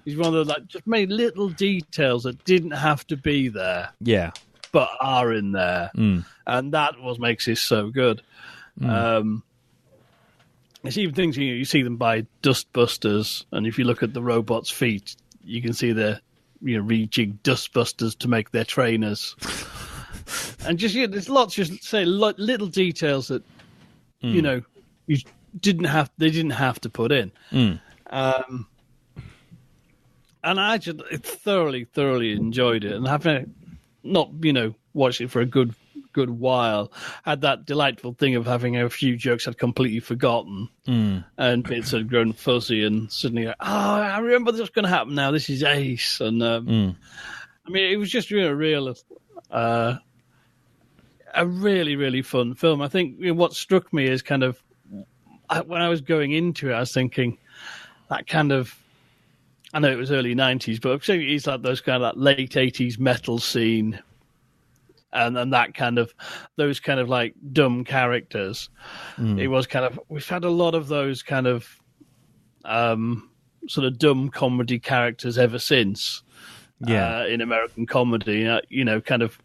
Speaker 3: is one of the just many little details that didn't have to be there.
Speaker 1: Yeah.
Speaker 3: But are in there. And that what makes this so good. It's even things, you see them by Dustbusters, and if you look at the robot's feet, you can see they're rejig Dustbusters to make their trainers. And just there's lots little details that you didn't have to put in. And I just thoroughly enjoyed it, and having not watched it for a good while, had that delightful thing of having a few jokes I'd completely forgotten, and bits had grown fuzzy, and suddenly, I remember this was going to happen now. This is ace, and I mean, it was just a really, really fun film. I think what struck me is kind of when I was going into it, I was thinking that kind of. I know it was early 90s, but it's like those kind of like late 80s metal scene. And that kind of, those kind of like dumb characters. It was kind of, we've had a lot of those kind of sort of dumb comedy characters ever since. Yeah. In American comedy, kind of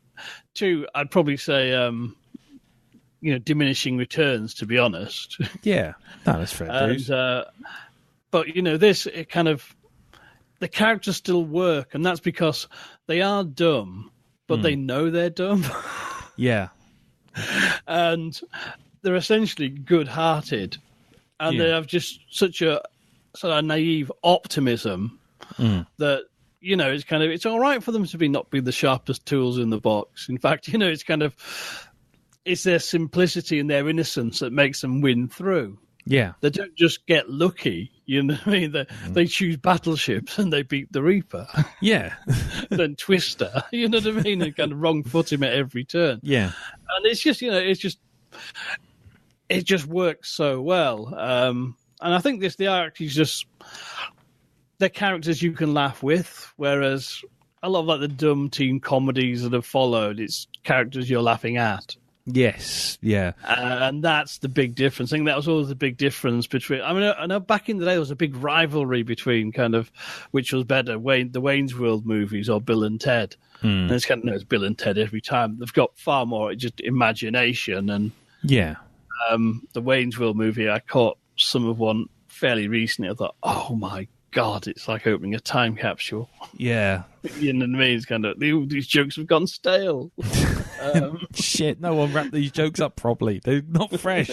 Speaker 3: I'd probably say, diminishing returns, to be honest.
Speaker 1: Yeah. That's fair.
Speaker 3: But, this, it kind of, the characters still work, and that's because they are dumb. But they know they're dumb.
Speaker 1: Yeah.
Speaker 3: And they're essentially good-hearted. And they have just such a sort of naive optimism that, it's kind of, it's all right for them to not be the sharpest tools in the box. In fact, it's kind of, it's their simplicity and their innocence that makes them win through.
Speaker 1: Yeah.
Speaker 3: They don't just get lucky, you know what I mean? They choose battleships and they beat the Reaper.
Speaker 1: Yeah.
Speaker 3: Then Twister, you know what I mean? And kind of wrong foot him at every turn.
Speaker 1: Yeah.
Speaker 3: And it's just, it just works so well. And I think the arc is just, they're characters you can laugh with, whereas a lot of like the dumb teen comedies that have followed, it's characters you're laughing at.
Speaker 1: Yes, yeah.
Speaker 3: And that's the big difference. I think that was always the big difference between... I mean, I know back in the day there was a big rivalry between kind of which was better, the Wayne's World movies or Bill and Ted. And it's kind of, it's Bill and Ted every time. They've got far more just imagination. And
Speaker 1: yeah,
Speaker 3: the Wayne's World movie, I caught some of one fairly recently. I thought, oh my God, it's like opening a time capsule.
Speaker 1: Yeah.
Speaker 3: You know what I mean? It's kind of, these jokes have gone stale.
Speaker 1: Shit, no one wrapped these jokes up properly. They're not fresh.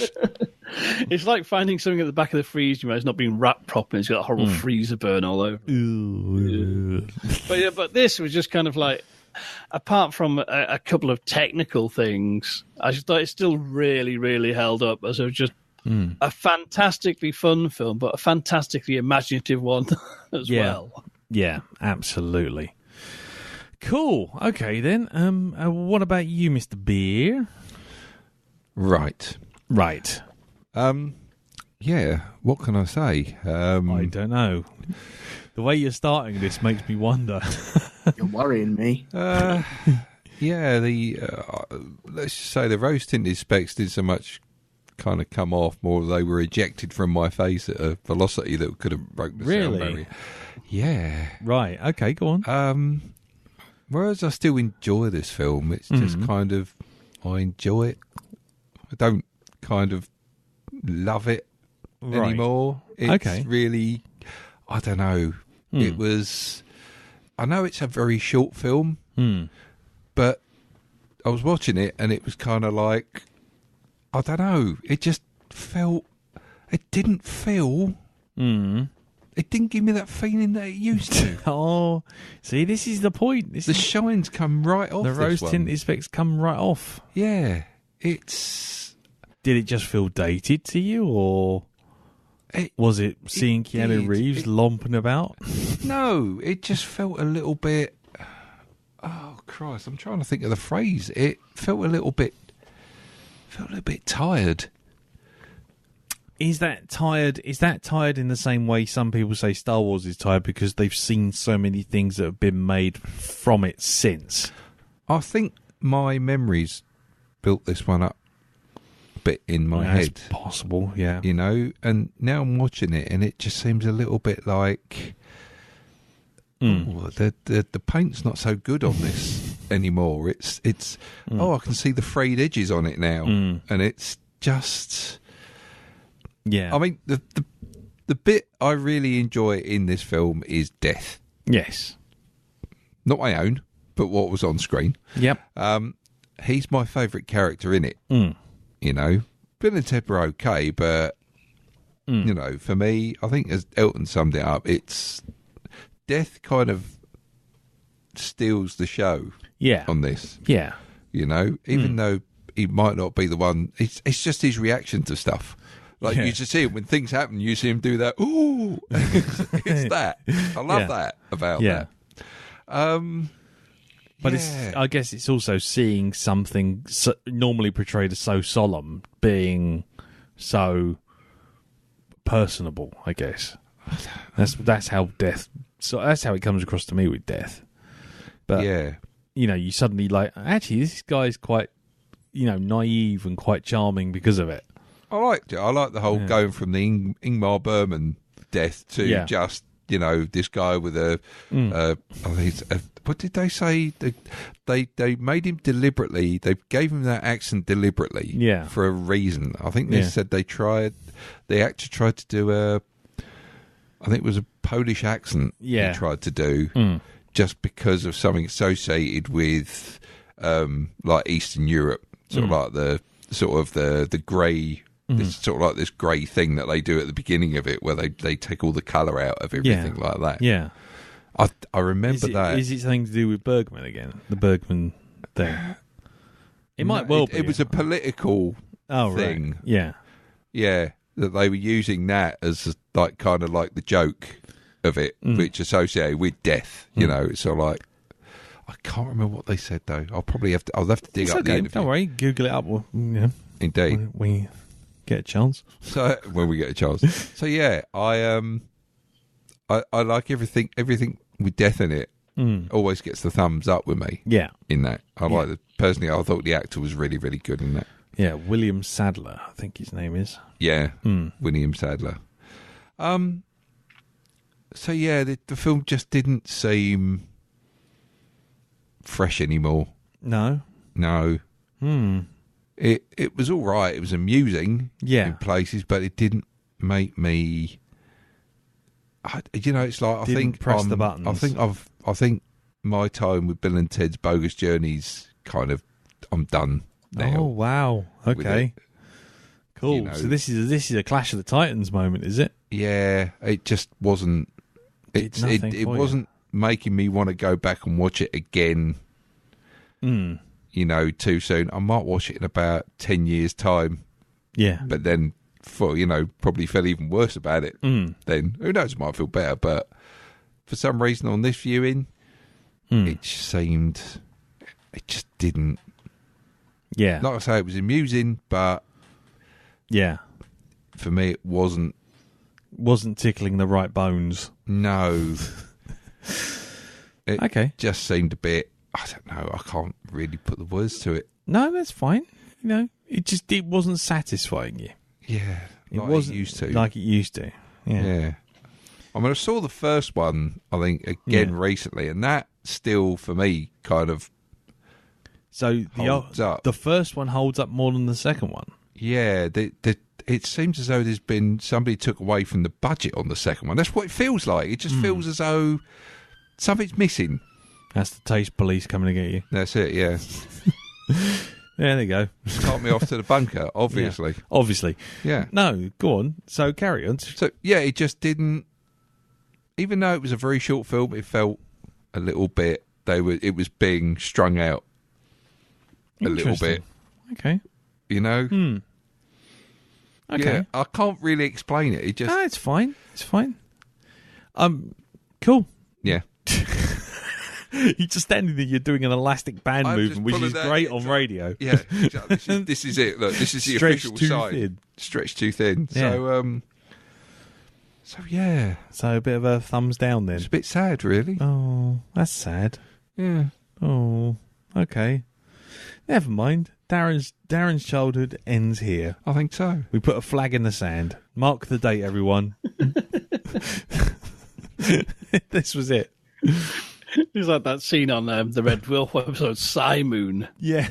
Speaker 3: It's like finding something at the back of the freezer where it's not being wrapped properly. It's got a horrible freezer burn all over.
Speaker 1: Ooh.
Speaker 3: But this was just kind of like, apart from a couple of technical things, I just thought it still really, really held up as just a fantastically fun film, but a fantastically imaginative one as well.
Speaker 1: Yeah, absolutely. Cool. Okay, then. What about you, Mr. Beer?
Speaker 2: Right. Yeah, what can I say?
Speaker 1: I don't know. The way you're starting this makes me wonder.
Speaker 4: You're worrying me.
Speaker 2: Yeah, let's just say the rose-tinted specs did so much kind of come off, more they were ejected from my face at a velocity that could have broke the sound barrier. Yeah.
Speaker 1: Right, okay, go on.
Speaker 2: Whereas I still enjoy this film, it's just kind of, I enjoy it. I don't kind of love it anymore. It's really, I don't know. It was, I know it's a very short film, but I was watching it and it was kind of like, I don't know, it just felt, it didn't feel, it didn't give me that feeling that it used to.
Speaker 1: Oh, see, this is the point.
Speaker 2: The shines come right off.
Speaker 1: The rose-tinted specs come right off.
Speaker 2: Yeah, it's...
Speaker 1: Did it just feel dated to you, or was it seeing Keanu Reeves lomping about?
Speaker 2: No, it just felt a little bit... Oh, Christ, I'm trying to think of the phrase. It felt a little bit tired.
Speaker 1: Is that tired in the same way some people say Star Wars is tired because they've seen so many things that have been made from it since?
Speaker 2: I think my memories built this one up a bit in my head.
Speaker 1: Possible, yeah.
Speaker 2: You know, and now I'm watching it and it just seems a little bit like the paint's not so good on this anymore. It's I can see the frayed edges on it now. And it's just...
Speaker 1: Yeah.
Speaker 2: I mean, the bit I really enjoy in this film is death.
Speaker 1: Yes.
Speaker 2: Not my own, but what was on screen.
Speaker 1: Yep.
Speaker 2: He's my favourite character in it. You know, Bill and Ted were okay, but, you know, for me, I think as Elton summed it up, it's death kind of steals the show on this.
Speaker 1: Yeah.
Speaker 2: You know, even though he might not be the one, it's just his reaction to stuff. Like, you just see him, when things happen, you see him do that, ooh, it's that. I love that about that.
Speaker 1: But I guess it's also seeing something normally portrayed as so solemn being so personable, I guess. That's how death... So that's how it comes across to me with death. But, you know, you suddenly like, actually, this guy's quite, you know, naive and quite charming because of it.
Speaker 2: I liked it. I like the whole going from the Ingmar Bergman death to just, you know, this guy with what did they say? They made him deliberately. They gave him that accent deliberately for a reason. I think they said the actor tried to do I think it was a Polish accent he tried to do just because of something associated with like Eastern Europe, sort of like the grey... It's sort of like this grey thing that they do at the beginning of it, where they take all the colour out of everything like that.
Speaker 1: Yeah,
Speaker 2: I remember that.
Speaker 1: Is it something to do with Bergman again? The Bergman thing. It might well be.
Speaker 2: It was a political thing.
Speaker 1: Right. Yeah,
Speaker 2: yeah. That they were using that as like kind of like the joke of it, which associated with death. You know, it's sort of like, I can't remember what they said though. I'll have to dig up the interview.
Speaker 1: Don't worry, Google it up.
Speaker 2: Indeed,
Speaker 1: we get a chance.
Speaker 2: So when we get a chance. So yeah, I like everything with death in it. Always gets the thumbs up with me. Yeah. In that. I like it. Personally, I thought the actor was really, really good in that.
Speaker 1: Yeah, William Sadler, I think his name is.
Speaker 2: Yeah. William Sadler. So yeah, the film just didn't seem fresh anymore.
Speaker 1: No.
Speaker 2: It was all right. It was amusing in places, but it didn't make me. It's like I think
Speaker 1: press the buttons.
Speaker 2: I think my time with Bill and Ted's Bogus Journeys kind of I'm done now.
Speaker 1: Oh wow! Okay, cool. You know, so this is a Clash of the Titans moment, is it?
Speaker 2: Yeah, it just wasn't. It wasn't making me want to go back and watch it again you know, too soon. I might watch it in about 10 years' time,
Speaker 1: Yeah.
Speaker 2: but then, probably feel even worse about it. Then who knows? Might feel better, but for some reason on this viewing, it just didn't.
Speaker 1: Yeah.
Speaker 2: Like I say, it was amusing, but
Speaker 1: Yeah.
Speaker 2: for me, it wasn't.
Speaker 1: Wasn't tickling the right bones.
Speaker 2: No. It
Speaker 1: Okay.
Speaker 2: just seemed a bit. I don't know. I can't really put the words to it.
Speaker 1: No, that's fine. You know, it wasn't satisfying you.
Speaker 2: Yeah,
Speaker 1: It
Speaker 2: like
Speaker 1: wasn't
Speaker 2: it used to.
Speaker 1: like it used to. Yeah.
Speaker 2: Yeah. I mean, I saw the first one, I think, again recently, and that still, for me, kind of
Speaker 1: So
Speaker 2: holds up.
Speaker 1: the first one holds up more than the second one.
Speaker 2: Yeah, it seems as though there's been somebody took away from the budget on the second one. That's what it feels like. It just feels as though something's missing.
Speaker 1: That's the taste police coming to get you.
Speaker 2: That's it, yeah.
Speaker 1: There they go.
Speaker 2: Cart me off to the bunker, obviously.
Speaker 1: Yeah. Obviously.
Speaker 2: Yeah.
Speaker 1: No, go on. So carry on.
Speaker 2: So, yeah, it just didn't... Even though it was a very short film, it felt a little bit... It was being strung out a little bit.
Speaker 1: Okay.
Speaker 2: You know?
Speaker 1: Okay.
Speaker 2: Yeah, I can't really explain it. It just...
Speaker 1: No, it's fine. It's fine. Cool.
Speaker 2: Yeah.
Speaker 1: You're just standing there, you're doing an elastic band
Speaker 2: I'm
Speaker 1: movement,
Speaker 2: just
Speaker 1: which
Speaker 2: pulling
Speaker 1: is
Speaker 2: that
Speaker 1: great
Speaker 2: in.
Speaker 1: on radio.
Speaker 2: Yeah, exactly. This is it. Look, this is the
Speaker 1: Stretched
Speaker 2: official
Speaker 1: too
Speaker 2: sign.
Speaker 1: thin.
Speaker 2: Stretched too thin.
Speaker 1: Yeah.
Speaker 2: So yeah,
Speaker 1: So a bit of a thumbs down then.
Speaker 2: it's a bit sad, really.
Speaker 1: Oh, that's sad.
Speaker 2: Yeah.
Speaker 1: Oh, okay. Never mind. Darren's childhood ends here.
Speaker 2: I think so.
Speaker 1: We put a flag in the sand. Mark the date, everyone. This was it.
Speaker 3: It's like that scene on the Red Wolf episode, Simoon,
Speaker 1: Yeah.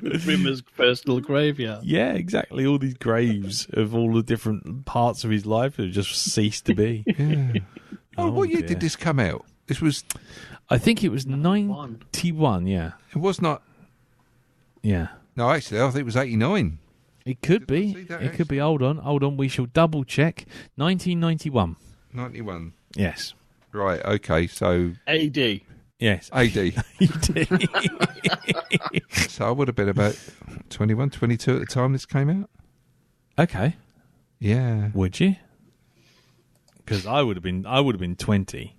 Speaker 3: with Rimmer's personal graveyard.
Speaker 1: Yeah, exactly. All these graves of all the different parts of his life have just ceased to be.
Speaker 2: Yeah. Oh, what year
Speaker 1: dear.
Speaker 2: did this come out? This was.
Speaker 1: I think it was 91, yeah.
Speaker 2: It was not.
Speaker 1: Yeah.
Speaker 2: No, actually, I think it was 89.
Speaker 1: It could
Speaker 2: Did I
Speaker 1: be.
Speaker 2: see that,
Speaker 1: It could be. Hold on. We shall double check. 1991.
Speaker 2: 91.
Speaker 1: Yes.
Speaker 2: Right. Okay. So
Speaker 3: AD.
Speaker 1: Yes.
Speaker 2: AD.
Speaker 1: You did.
Speaker 2: So I would have been about 21, 22 at the time this came out.
Speaker 1: Okay.
Speaker 2: Yeah.
Speaker 1: Would you? Because I would have been 20.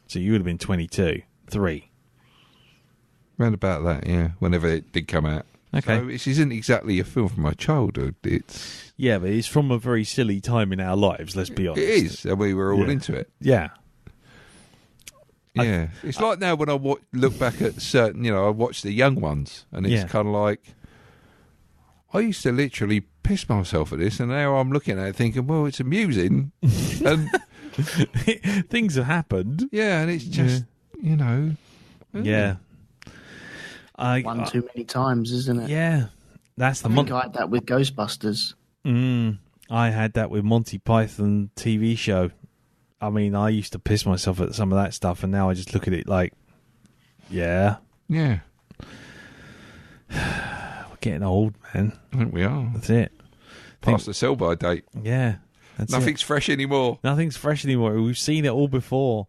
Speaker 1: So you would have been 22. 3.
Speaker 2: Round about that. Yeah. Whenever it did come out.
Speaker 1: Okay.
Speaker 2: So this isn't exactly a film from my childhood. It's.
Speaker 1: Yeah, but it's from a very silly time in our lives, let's be honest.
Speaker 2: It is, and we were all
Speaker 1: Yeah.
Speaker 2: into it.
Speaker 1: Yeah.
Speaker 2: Yeah, it's like now when I look back at certain, I watch the young ones, and it's
Speaker 1: Yeah.
Speaker 2: kind of like I used to literally piss myself at this, and now I'm looking at it thinking, well, it's amusing, and
Speaker 1: Things have happened.
Speaker 2: yeah, and it's just
Speaker 1: Yeah.
Speaker 4: One too many times, isn't it?
Speaker 1: Yeah. That's the
Speaker 4: I think I had that with Ghostbusters.
Speaker 1: I had that with Monty Python TV show. I mean, I used to piss myself at some of that stuff, and now I just look at it like, yeah,
Speaker 2: yeah.
Speaker 1: we're getting old, man.
Speaker 2: I think we are
Speaker 1: That's it.
Speaker 2: past the sell-by date.
Speaker 1: Yeah, that's it.
Speaker 2: Nothing's fresh anymore.
Speaker 1: Nothing's fresh anymore. We've seen it all before.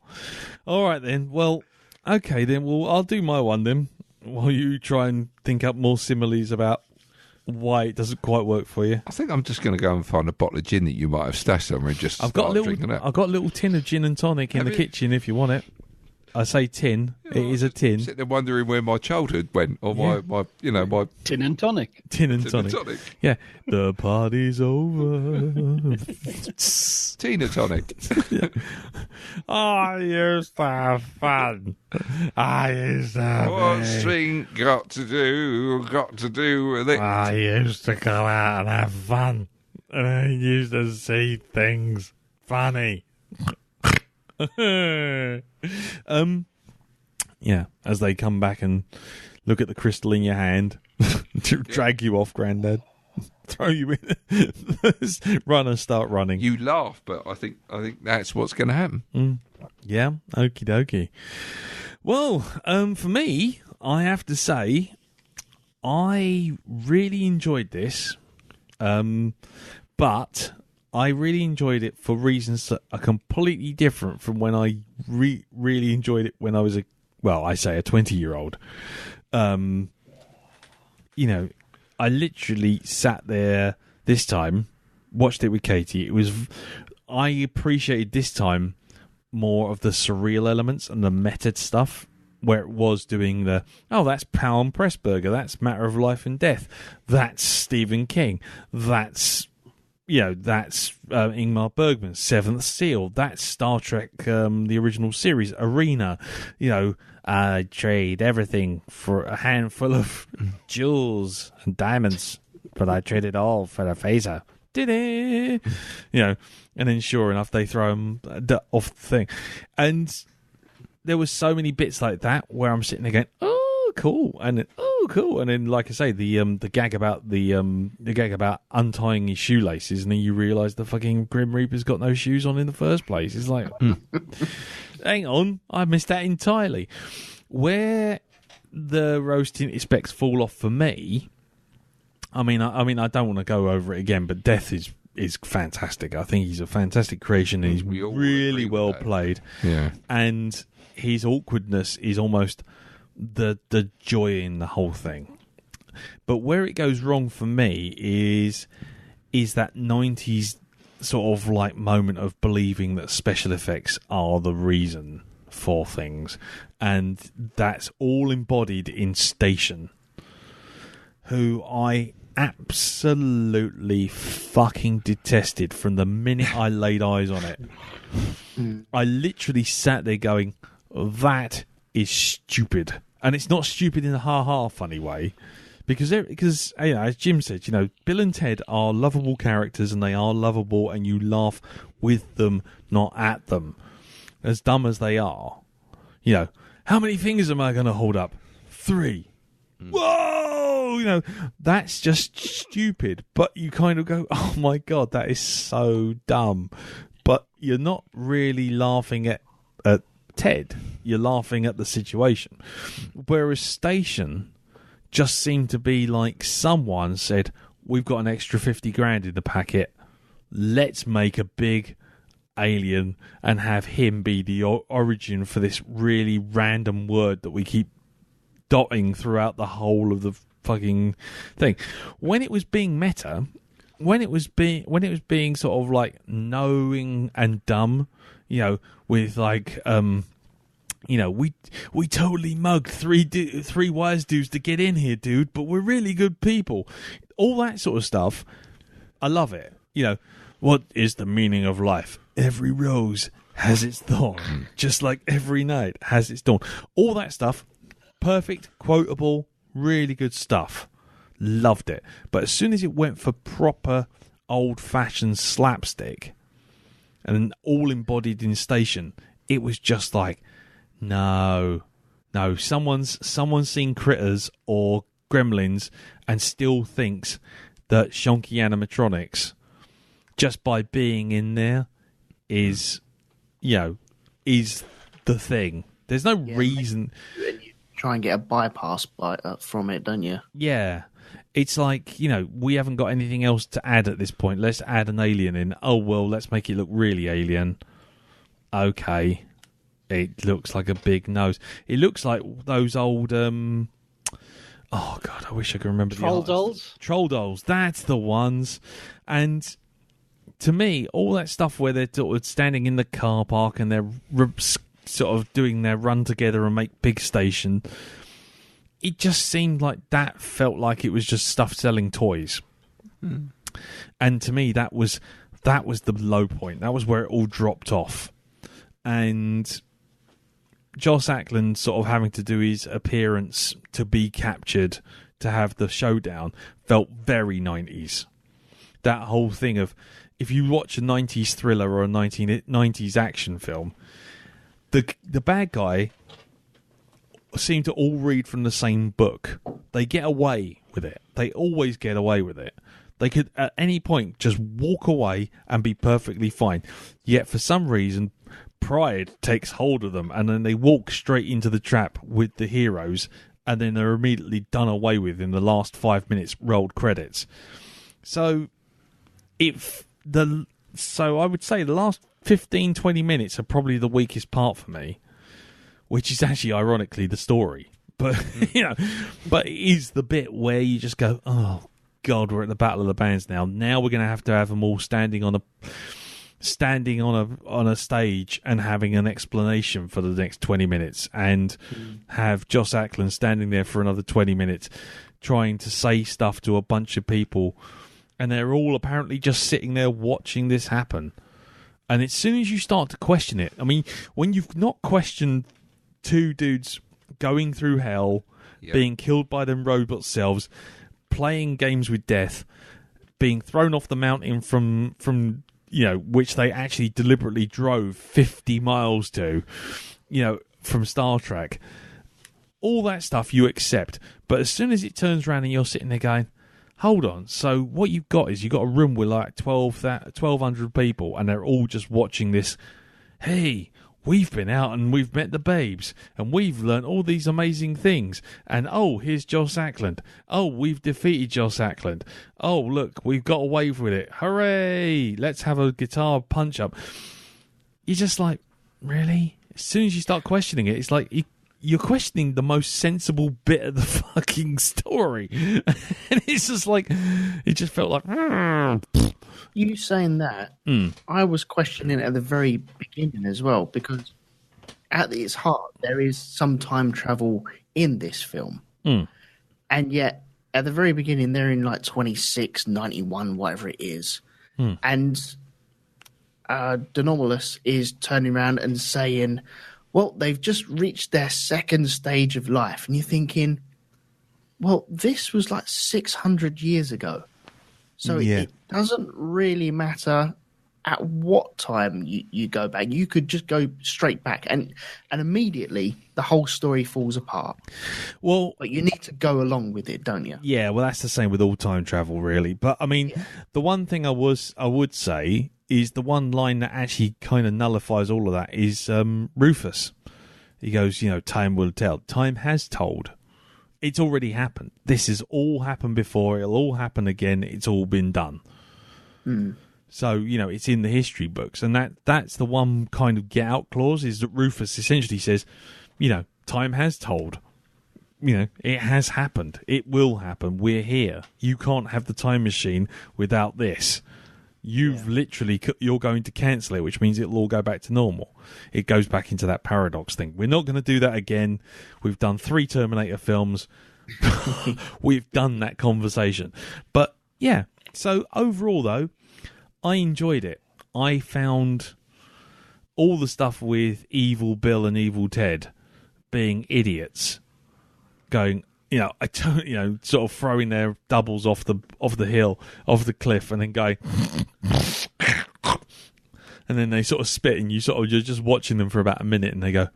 Speaker 1: All right, then. Well, okay, then. Well, I'll do my one then, while you try and think up more similes about why it doesn't quite work for you.
Speaker 2: I think I'm just going to go and find a bottle of gin that you might have stashed somewhere and just
Speaker 1: I've got
Speaker 2: drinking that.
Speaker 1: a little tin of gin and tonic in
Speaker 2: Have
Speaker 1: the
Speaker 2: you?
Speaker 1: kitchen if you want it. I say tin. It is a tin.
Speaker 2: Sitting there wondering where my childhood went, or
Speaker 1: Yeah.
Speaker 2: my
Speaker 3: Tin and tonic.
Speaker 1: Tin and
Speaker 2: gin
Speaker 1: tonic.
Speaker 2: and tonic.
Speaker 1: Yeah. The party's over.
Speaker 2: Tina tonic.
Speaker 1: I used to have fun. I used to
Speaker 2: What's drink got to do with it?
Speaker 1: I used to go out and have fun. And I used to see things funny. Yeah, as they come back and look at the crystal in your hand, to drag you off, Grandad, throw you in, run and start running.
Speaker 2: You laugh, but I think that's what's going to happen.
Speaker 1: Yeah, okie dokie. Well, for me, I have to say, I really enjoyed this, but I really enjoyed it for reasons that are completely different from when I really enjoyed it when well, I say a 20-year-old. You know, I literally sat there this time, watched it with Katie. I appreciated this time more of the surreal elements and the meta stuff, where it was doing that's Pound Pressburger, that's Matter of Life and Death, that's Stephen King, that's Ingmar Bergman's Seventh Seal, that's Star Trek, the original series, Arena. I trade everything for a handful of jewels and diamonds, but I trade it all for a phaser. And then sure enough, they throw him off the thing. And there was so many bits like that where I'm sitting there going, oh, cool. And then, oh, cool. And then, like I say, the gag about the gag about untying his shoelaces, and then you realise the fucking Grim Reaper's got no shoes on in the first place. It's like, hang on, I missed that entirely. Where the rose tinted specs fall off for me, I mean, I don't want to go over it again, but Death is fantastic. I think he's a fantastic creation, and he's really well played. Yeah, and his awkwardness is almost the joy in the whole thing. But where it goes wrong for me is that 90s sort of like moment of believing that special effects are the reason for things, and that's all embodied in Station, who I absolutely fucking detested from the minute I laid eyes on it. I literally sat there going, that is stupid. And it's not stupid in a ha-ha funny way, because as Jim said, Bill and Ted are lovable characters, and they are lovable, and you laugh with them, not at them. As dumb as they are. How many fingers am I going to hold up? 3. Whoa! That's just stupid. But you kind of go, oh my God, that is so dumb. But you're not really laughing at Ted. You're laughing at the situation. Whereas Station just seemed to be like someone said, we've got an extra 50 grand in the packet. Let's make a big alien and have him be the origin for this really random word that we keep dotting throughout the whole of the fucking thing. When it was being meta, when it was being sort of like knowing and dumb, with like we totally mugged three wise dudes to get in here, dude, but we're really good people. All that sort of stuff, I love it. What is the meaning of life? Every rose has its thorn, just like every night has its dawn. All that stuff, perfect, quotable, really good stuff. Loved it. But as soon as it went for proper old-fashioned slapstick, and all embodied in Station, it was just like, no, someone's seen Critters or Gremlins and still thinks that shonky animatronics, just by being in there, is the thing. There's no reason.
Speaker 4: You try and get a bypass from it, don't you?
Speaker 1: Yeah. It's like, we haven't got anything else to add at this point. Let's add an alien in. Oh, well, let's make it look really alien. Okay. It looks like a big nose. It looks like those old... oh, God, I wish I could remember
Speaker 3: Troll
Speaker 1: the
Speaker 3: dolls?
Speaker 1: Troll dolls. That's the ones. And to me, all that stuff where they're sort of standing in the car park and they're sort of doing their run together and make big station... It just seemed like that felt like it was just stuff selling toys. And to me, that was the low point. That was where it all dropped off. And Joss Ackland sort of having to do his appearance to be captured to have the showdown felt very 90s. That whole thing of, if you watch a 90s thriller or a 1990s action film, the bad guy seem to all read from the same book. They get away with it. They always get away with it. They could at any point just walk away and be perfectly fine. Yet for some reason, pride takes hold of them, and then they walk straight into the trap with the heroes, and then they're immediately done away with in the last 5 minutes rolled credits. So I would say the last 15-20 minutes are probably the weakest part for me, which is actually ironically the story. But but it is the bit where you just go, oh God, we're at the Battle of the Bands now. Now we're going to have them all standing on a stage and having an explanation for the next 20 minutes, and have Joss Ackland standing there for another 20 minutes trying to say stuff to a bunch of people, and they're all apparently just sitting there watching this happen. And as soon as you start to question it, I mean, when you've not questioned two dudes going through hell, being killed by them robot selves, playing games with death, being thrown off the mountain from which they actually deliberately drove 50 miles to, from Star Trek, all that stuff you accept. But as soon as it turns around and you're sitting there going, hold on, so what you've got is you've got a room with like 1,200 people, and they're all just watching this. Hey, we've been out and we've met the babes, and we've learnt all these amazing things. And oh, here's Joss Ackland. Oh, we've defeated Joss Ackland. Oh, look, we've got away with it. Hooray! Let's have a guitar punch up. You're just like, really? As soon as you start questioning it, it's like you're questioning the most sensible bit of the fucking story. And it's just like, it just felt like...
Speaker 4: You saying that, I was questioning it at the very beginning as well, because at its heart, there is some time travel in this film. And yet, at the very beginning, they're in like 2691, whatever it is. And Denomalus is turning around and saying, well, they've just reached their second stage of life. And you're thinking, well, this was like 600 years ago. So it doesn't really matter at what time you go back. You could just go straight back, and immediately the whole story falls apart.
Speaker 1: Well,
Speaker 4: but you need to go along with it, don't you?
Speaker 1: Yeah, well, that's the same with all time travel, really. But, I mean, the one thing I would say is the one line that actually kind of nullifies all of that is Rufus. He goes, time will tell. Time has told. It's already happened. This has all happened before. It'll all happen again. It's all been done. So, it's in the history books. And that's the one kind of get out clause, is that Rufus essentially says, time has told. It has happened. It will happen. We're here. You can't have the time machine without this. You've literally, you're going to cancel it, which means it'll all go back to normal. It goes back into that paradox thing. We're not going to do that again. We've done 3 Terminator films. We've done that conversation. But, yeah. So, overall, though, I enjoyed it. I found all the stuff with Evil Bill and Evil Ted being idiots, going... sort of throwing their doubles off the hill, off the cliff, and then going, and then they sort of spit, and you're just watching them for about a minute, and they go,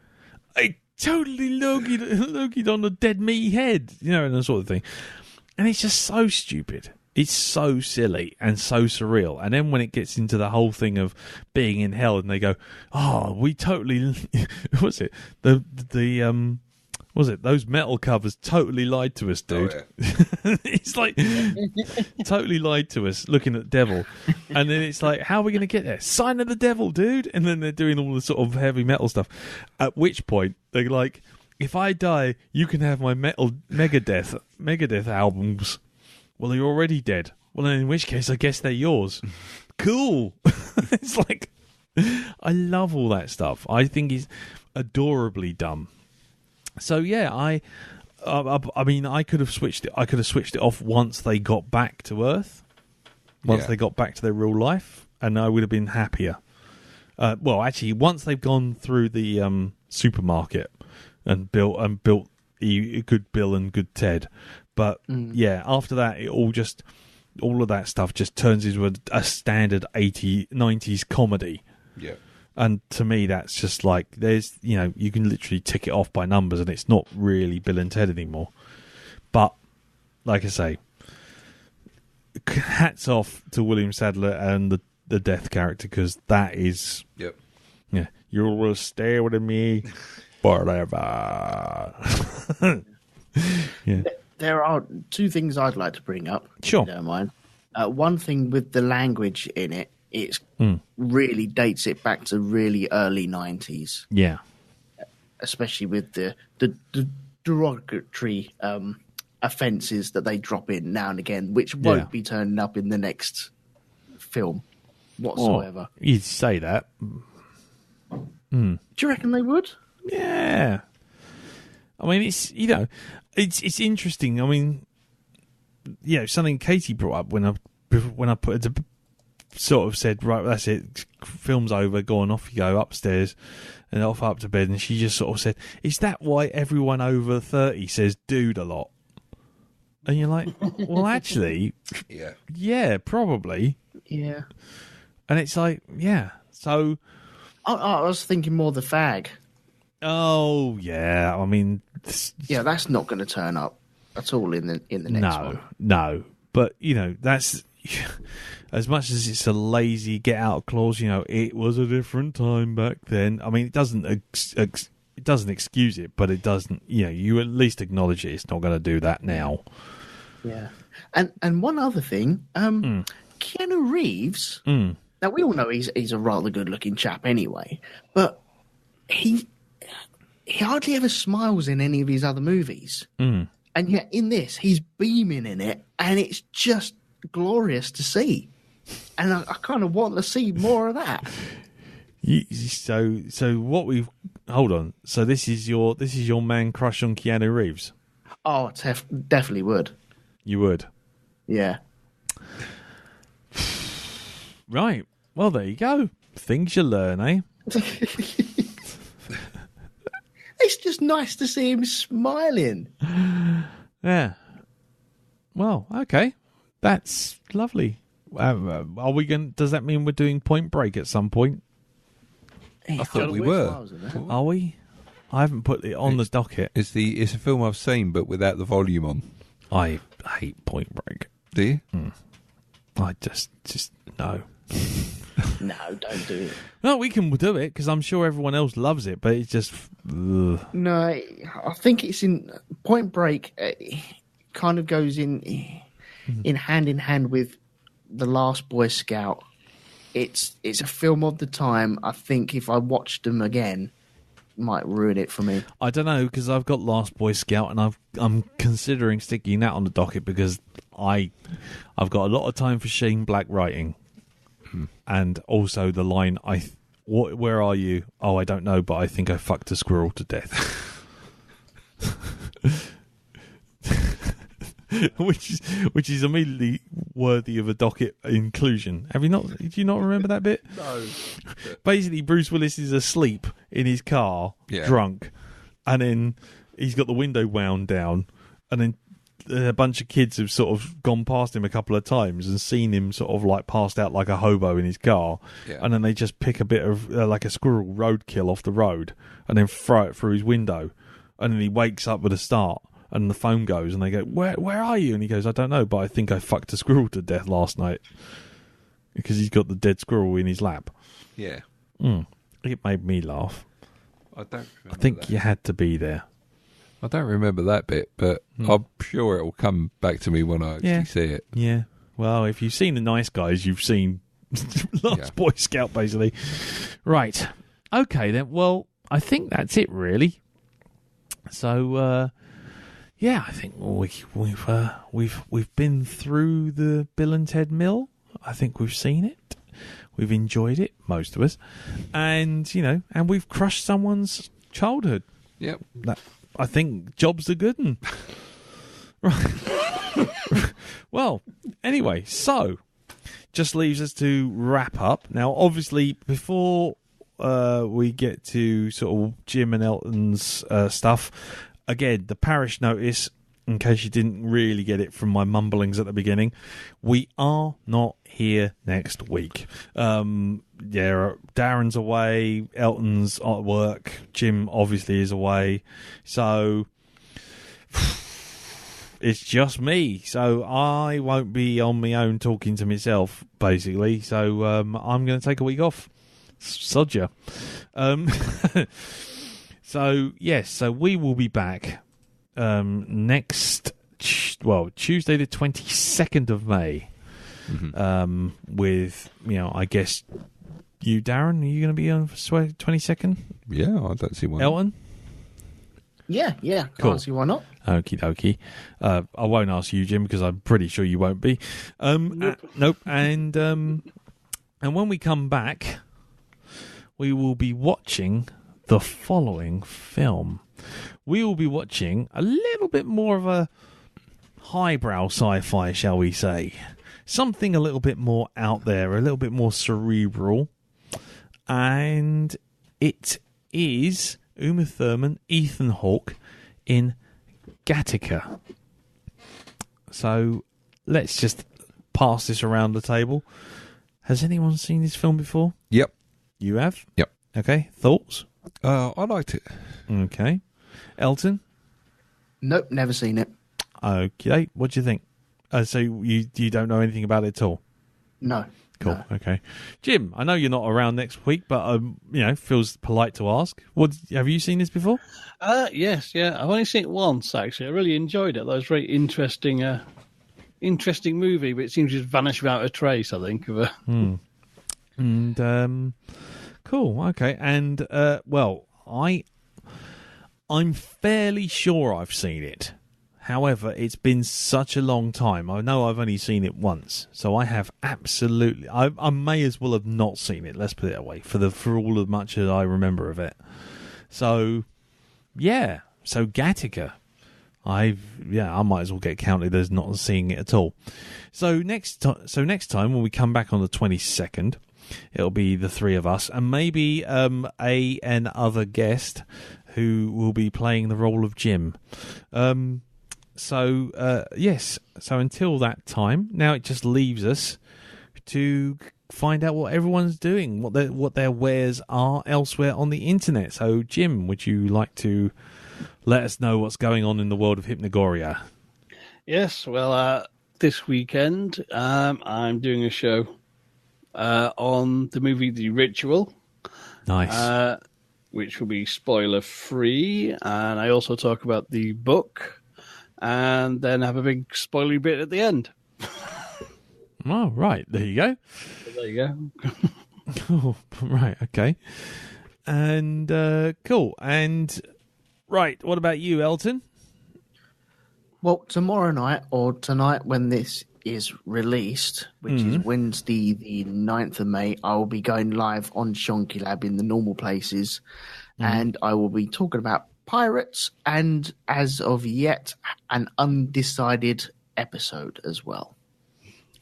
Speaker 1: I totally logied on a dead meaty head, and that sort of thing. And it's just so stupid. It's so silly and so surreal. And then when it gets into the whole thing of being in hell, and they go, oh, we totally, what's it? Was it those metal covers totally lied to us, dude? Oh, yeah. It's like totally lied to us looking at the devil. And then it's like, how are we going to get there? Sign of the devil, dude. And then they're doing all the sort of heavy metal stuff. At which point they're like, if I die, you can have my Megadeth albums. Well, you're already dead. Well, in which case, I guess they're yours. Cool. It's like, I love all that stuff. I think it's adorably dumb. So yeah, I mean, I could have switched it. I could have switched it off once they got back to Earth, once they got back to their real life, and I would have been happier. Well, actually, once they've gone through the supermarket and built a good Bill and good Ted, but yeah, after that, all of that stuff just turns into a standard 90s comedy.
Speaker 2: Yeah.
Speaker 1: And to me, that's just like, there's, you can literally tick it off by numbers, and it's not really Bill and Ted anymore. But, like I say, hats off to William Sadler and the Death character, because that is...
Speaker 2: Yep.
Speaker 1: Yeah. You will stay with me forever. Yeah.
Speaker 4: There are 2 things I'd like to bring up.
Speaker 1: Sure.
Speaker 4: If you don't mind. One thing with the language in it, it really dates it back to really early 90s.
Speaker 1: Yeah.
Speaker 4: especially with the derogatory offences that they drop in now and again, which won't be turning up in the next film whatsoever.
Speaker 1: Oh, you'd say that.
Speaker 4: Do you reckon they would?
Speaker 1: Yeah. I mean, it's it's interesting. I mean, something Katie brought up when I put it, sort of said, right, that's it, film's over, go on, off you go upstairs and off up to bed, and she just sort of said, is that why everyone over 30 says dude a lot? And you're like, well, actually, yeah, probably.
Speaker 4: Yeah.
Speaker 1: And it's like, yeah, so...
Speaker 4: I was thinking more the fag.
Speaker 1: Oh, yeah, I mean...
Speaker 4: Yeah, that's not going to turn up at all in the next one.
Speaker 1: No, but, that's... As much as it's a lazy get-out clause, it was a different time back then. I mean, it doesn't excuse it, but it doesn't. You at least acknowledge it. It's not going to do that now.
Speaker 4: Yeah, and one other thing, Keanu Reeves. Now we all know he's a rather good-looking chap anyway, but he hardly ever smiles in any of his other movies, and yet in this he's beaming in it, and it's just glorious to see. And I kind of want to see more of that.
Speaker 1: So what we've... Hold on. So this is your man crush on Keanu Reeves?
Speaker 4: Oh, definitely would.
Speaker 1: You would?
Speaker 4: Yeah.
Speaker 1: Right. Well, there you go. Things you learn, eh?
Speaker 4: It's just nice to see him smiling.
Speaker 1: Yeah. Well, okay. That's lovely. Are we going? Does that mean we're doing Point Break at some point?
Speaker 2: I thought we were.
Speaker 1: Are we? I haven't put it on the docket.
Speaker 2: It's a film I've seen, but without the volume on.
Speaker 1: I hate Point Break.
Speaker 2: Do you?
Speaker 1: I just no.
Speaker 4: No, don't do it.
Speaker 1: No, we can do it because I'm sure everyone else loves it, but it's just ugh.
Speaker 4: No. I think it's in Point Break. Kind of goes in hand with The Last Boy Scout. It's a film of the time. I think if I watched them again, it might ruin it for me.
Speaker 1: I don't know, because I've got Last Boy Scout and I'm considering sticking that on the docket because I've got a lot of time for Shane Black writing, and also the line where are you? Oh, I don't know, but I think I fucked a squirrel to death. which is immediately worthy of a docket inclusion. Have you not? Do you not remember that bit?
Speaker 2: No.
Speaker 1: Basically, Bruce Willis is asleep in his car, drunk, and then he's got the window wound down, and then a bunch of kids have sort of gone past him a couple of times and seen him sort of like passed out like a hobo in his car, and then they just pick a bit of like a squirrel roadkill off the road and then throw it through his window, and then he wakes up with a start. And the phone goes, and they go, "Where are you?" And he goes, "I don't know, but I think I fucked a squirrel to death last night," because he's got the dead squirrel in his lap.
Speaker 2: Yeah,
Speaker 1: it made me laugh.
Speaker 2: I
Speaker 1: think you had to be there.
Speaker 2: I don't remember that bit, but I'm sure it will come back to me when I actually see it.
Speaker 1: Yeah. Well, if you've seen The Nice Guys, you've seen Last Boy Scout, basically. Right. Okay then. Well, I think that's it, really. So. Yeah, I think we've been through the Bill and Ted Mill. I think we've seen it, we've enjoyed it, most of us, and and we've crushed someone's childhood.
Speaker 2: Yep.
Speaker 1: I think jobs are good. And right. Well, anyway, so just leaves us to wrap up now. Obviously, before we get to sort of Jim and Elton's stuff. Again, the parish notice, in case you didn't really get it from my mumblings at the beginning, we are not here next week. Darren's away, Elton's at work, Jim obviously is away, so it's just me. So I won't be on my own talking to myself, basically. So I'm going to take a week off. Sod ya. So, yes, so we will be back next, Tuesday the 22nd of May with, I guess, you, Darren, are you going to be on 22nd?
Speaker 2: Yeah, I don't see why.
Speaker 1: Elton?
Speaker 4: Yeah,
Speaker 1: Cool.
Speaker 4: Can't see why not.
Speaker 1: Okie dokie. I won't ask you, Jim, because I'm pretty sure you won't be. Nope. And when we come back, we will be watching the following film. We will be watching a little bit more of a highbrow sci-fi, shall we say. Something a little bit more out there, a little bit more cerebral. And it is Uma Thurman, Ethan Hawke in Gattaca. So let's just pass this around the table. Has anyone seen this film before?
Speaker 2: Yep.
Speaker 1: You have?
Speaker 2: Yep.
Speaker 1: Okay. Thoughts?
Speaker 2: I liked it.
Speaker 1: Okay. Elton?
Speaker 4: Nope, never seen it.
Speaker 1: Okay. What do you think? So you don't know anything about it at all?
Speaker 4: No.
Speaker 1: Cool.
Speaker 4: No.
Speaker 1: Okay. Jim, I know you're not around next week, but feels polite to ask. Have you seen this before?
Speaker 3: Yes, yeah. I've only seen it once, actually. I really enjoyed it. That was a very interesting movie, but it seems to just vanish without a trace, I think.
Speaker 1: And cool. Okay. And I'm fairly sure I've seen it. However, it's been such a long time. I know I've only seen it once, so I have absolutely. I may as well have not seen it. Let's put it that way. For all as much as I remember of it. So, yeah. So Gattaca, I might as well get counted as not seeing it at all. So next time when we come back on the 22nd, it'll be the three of us and maybe another guest who will be playing the role of Jim. Yes. So until that time, now it just leaves us to find out what everyone's doing, what their wares are elsewhere on the internet. So, Jim, would you like to let us know what's going on in the world of Hypnagoria?
Speaker 3: Yes, well, this weekend I'm doing a show on the movie The Ritual.
Speaker 1: Nice.
Speaker 3: Which will be spoiler-free, and I also talk about the book, and then have a big spoilery bit at the end.
Speaker 1: Oh, right. There you go.
Speaker 3: So there you go.
Speaker 1: Oh, right, okay. And, cool. And, right, what about you, Elton?
Speaker 4: Well, tomorrow night, or tonight when this is released, which is Wednesday the 9th of May, I will be going live on Shonky Lab in the normal places, and I will be talking about pirates and, as of yet, an undecided episode as well.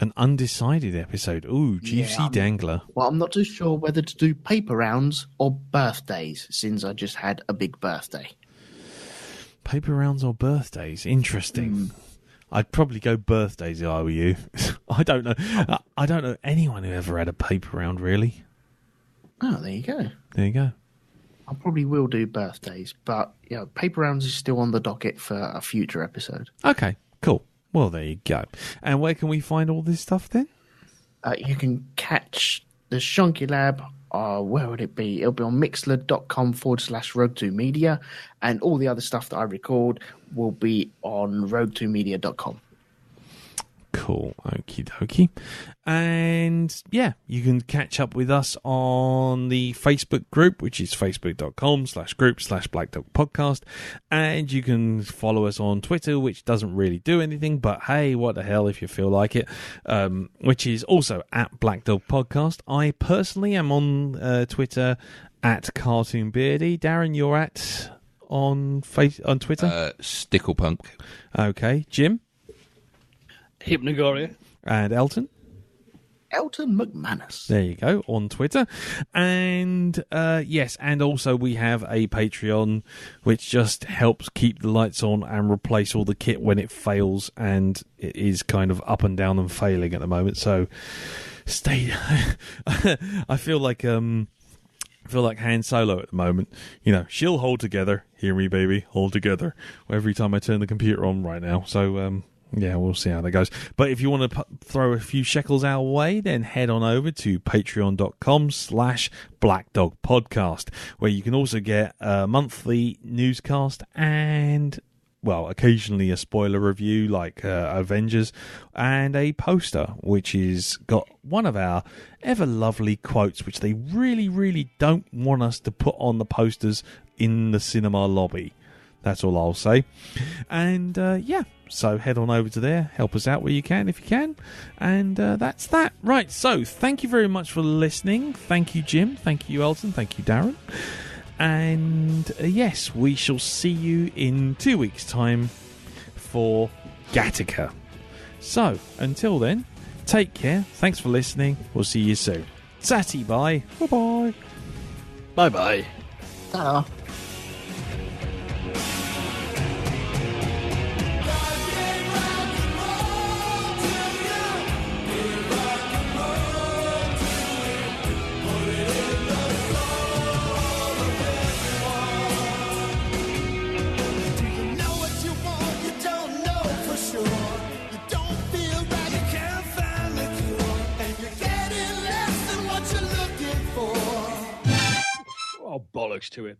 Speaker 1: An undecided episode. Ooh, juicy dangler.
Speaker 4: Well, I'm not too sure whether to do paper rounds or birthdays, since I just had a big birthday.
Speaker 1: Paper rounds or birthdays? Interesting. I'd probably go birthdays if I were you. I don't know. I don't know anyone who ever had a paper round, really.
Speaker 4: Oh, there you go.
Speaker 1: There you go.
Speaker 4: I probably will do birthdays, but paper rounds is still on the docket for a future episode.
Speaker 1: Okay, cool. Well, there you go. And where can we find all this stuff then?
Speaker 4: You can catch the Shonky Lab. Where would it be? It'll be on mixler.com/Rogue2Media, and all the other stuff that I record will be on Rogue2Media.com.
Speaker 1: Cool. Okie dokie. And yeah, you can catch up with us on the Facebook group, which is facebook.com/group/Black Dog Podcast. And you can follow us on Twitter, which doesn't really do anything, but hey, what the hell if you feel like it, which is also at Black Dog Podcast. I personally am on Twitter at Cartoon Beardy. Darren, you're at on Twitter?
Speaker 2: Sticklepunk.
Speaker 1: Okay. Jim?
Speaker 3: Hypnagoria.
Speaker 1: And Elton?
Speaker 4: Elton McManus.
Speaker 1: There you go, on Twitter. And yes, and also we have a Patreon which just helps keep the lights on and replace all the kit when it fails, and it is kind of up and down and failing at the moment. So stay I feel like Han Solo at the moment. She'll hold together. Hear me, baby, hold together. Every time I turn the computer on right now. So yeah, we'll see how that goes. But if you want to throw a few shekels our way, then head on over to patreon.com/BlackDogPodcast, where you can also get a monthly newscast and, well, occasionally a spoiler review like Avengers, and a poster which is got one of our ever lovely quotes, which they really, really don't want us to put on the posters in the cinema lobby. That's all I'll say. And so head on over to there, help us out where you can if you can, and that's that. Right, so thank you very much for listening. Thank you, Jim. Thank you, Elton. Thank you, Darren. And yes, we shall see you in 2 weeks' time for Gattaca. So until then, take care. Thanks for listening. We'll see you soon. Tatty bye. Bye-bye.
Speaker 3: Bye-bye.
Speaker 4: Ta-da.
Speaker 3: Oh, bollocks to it.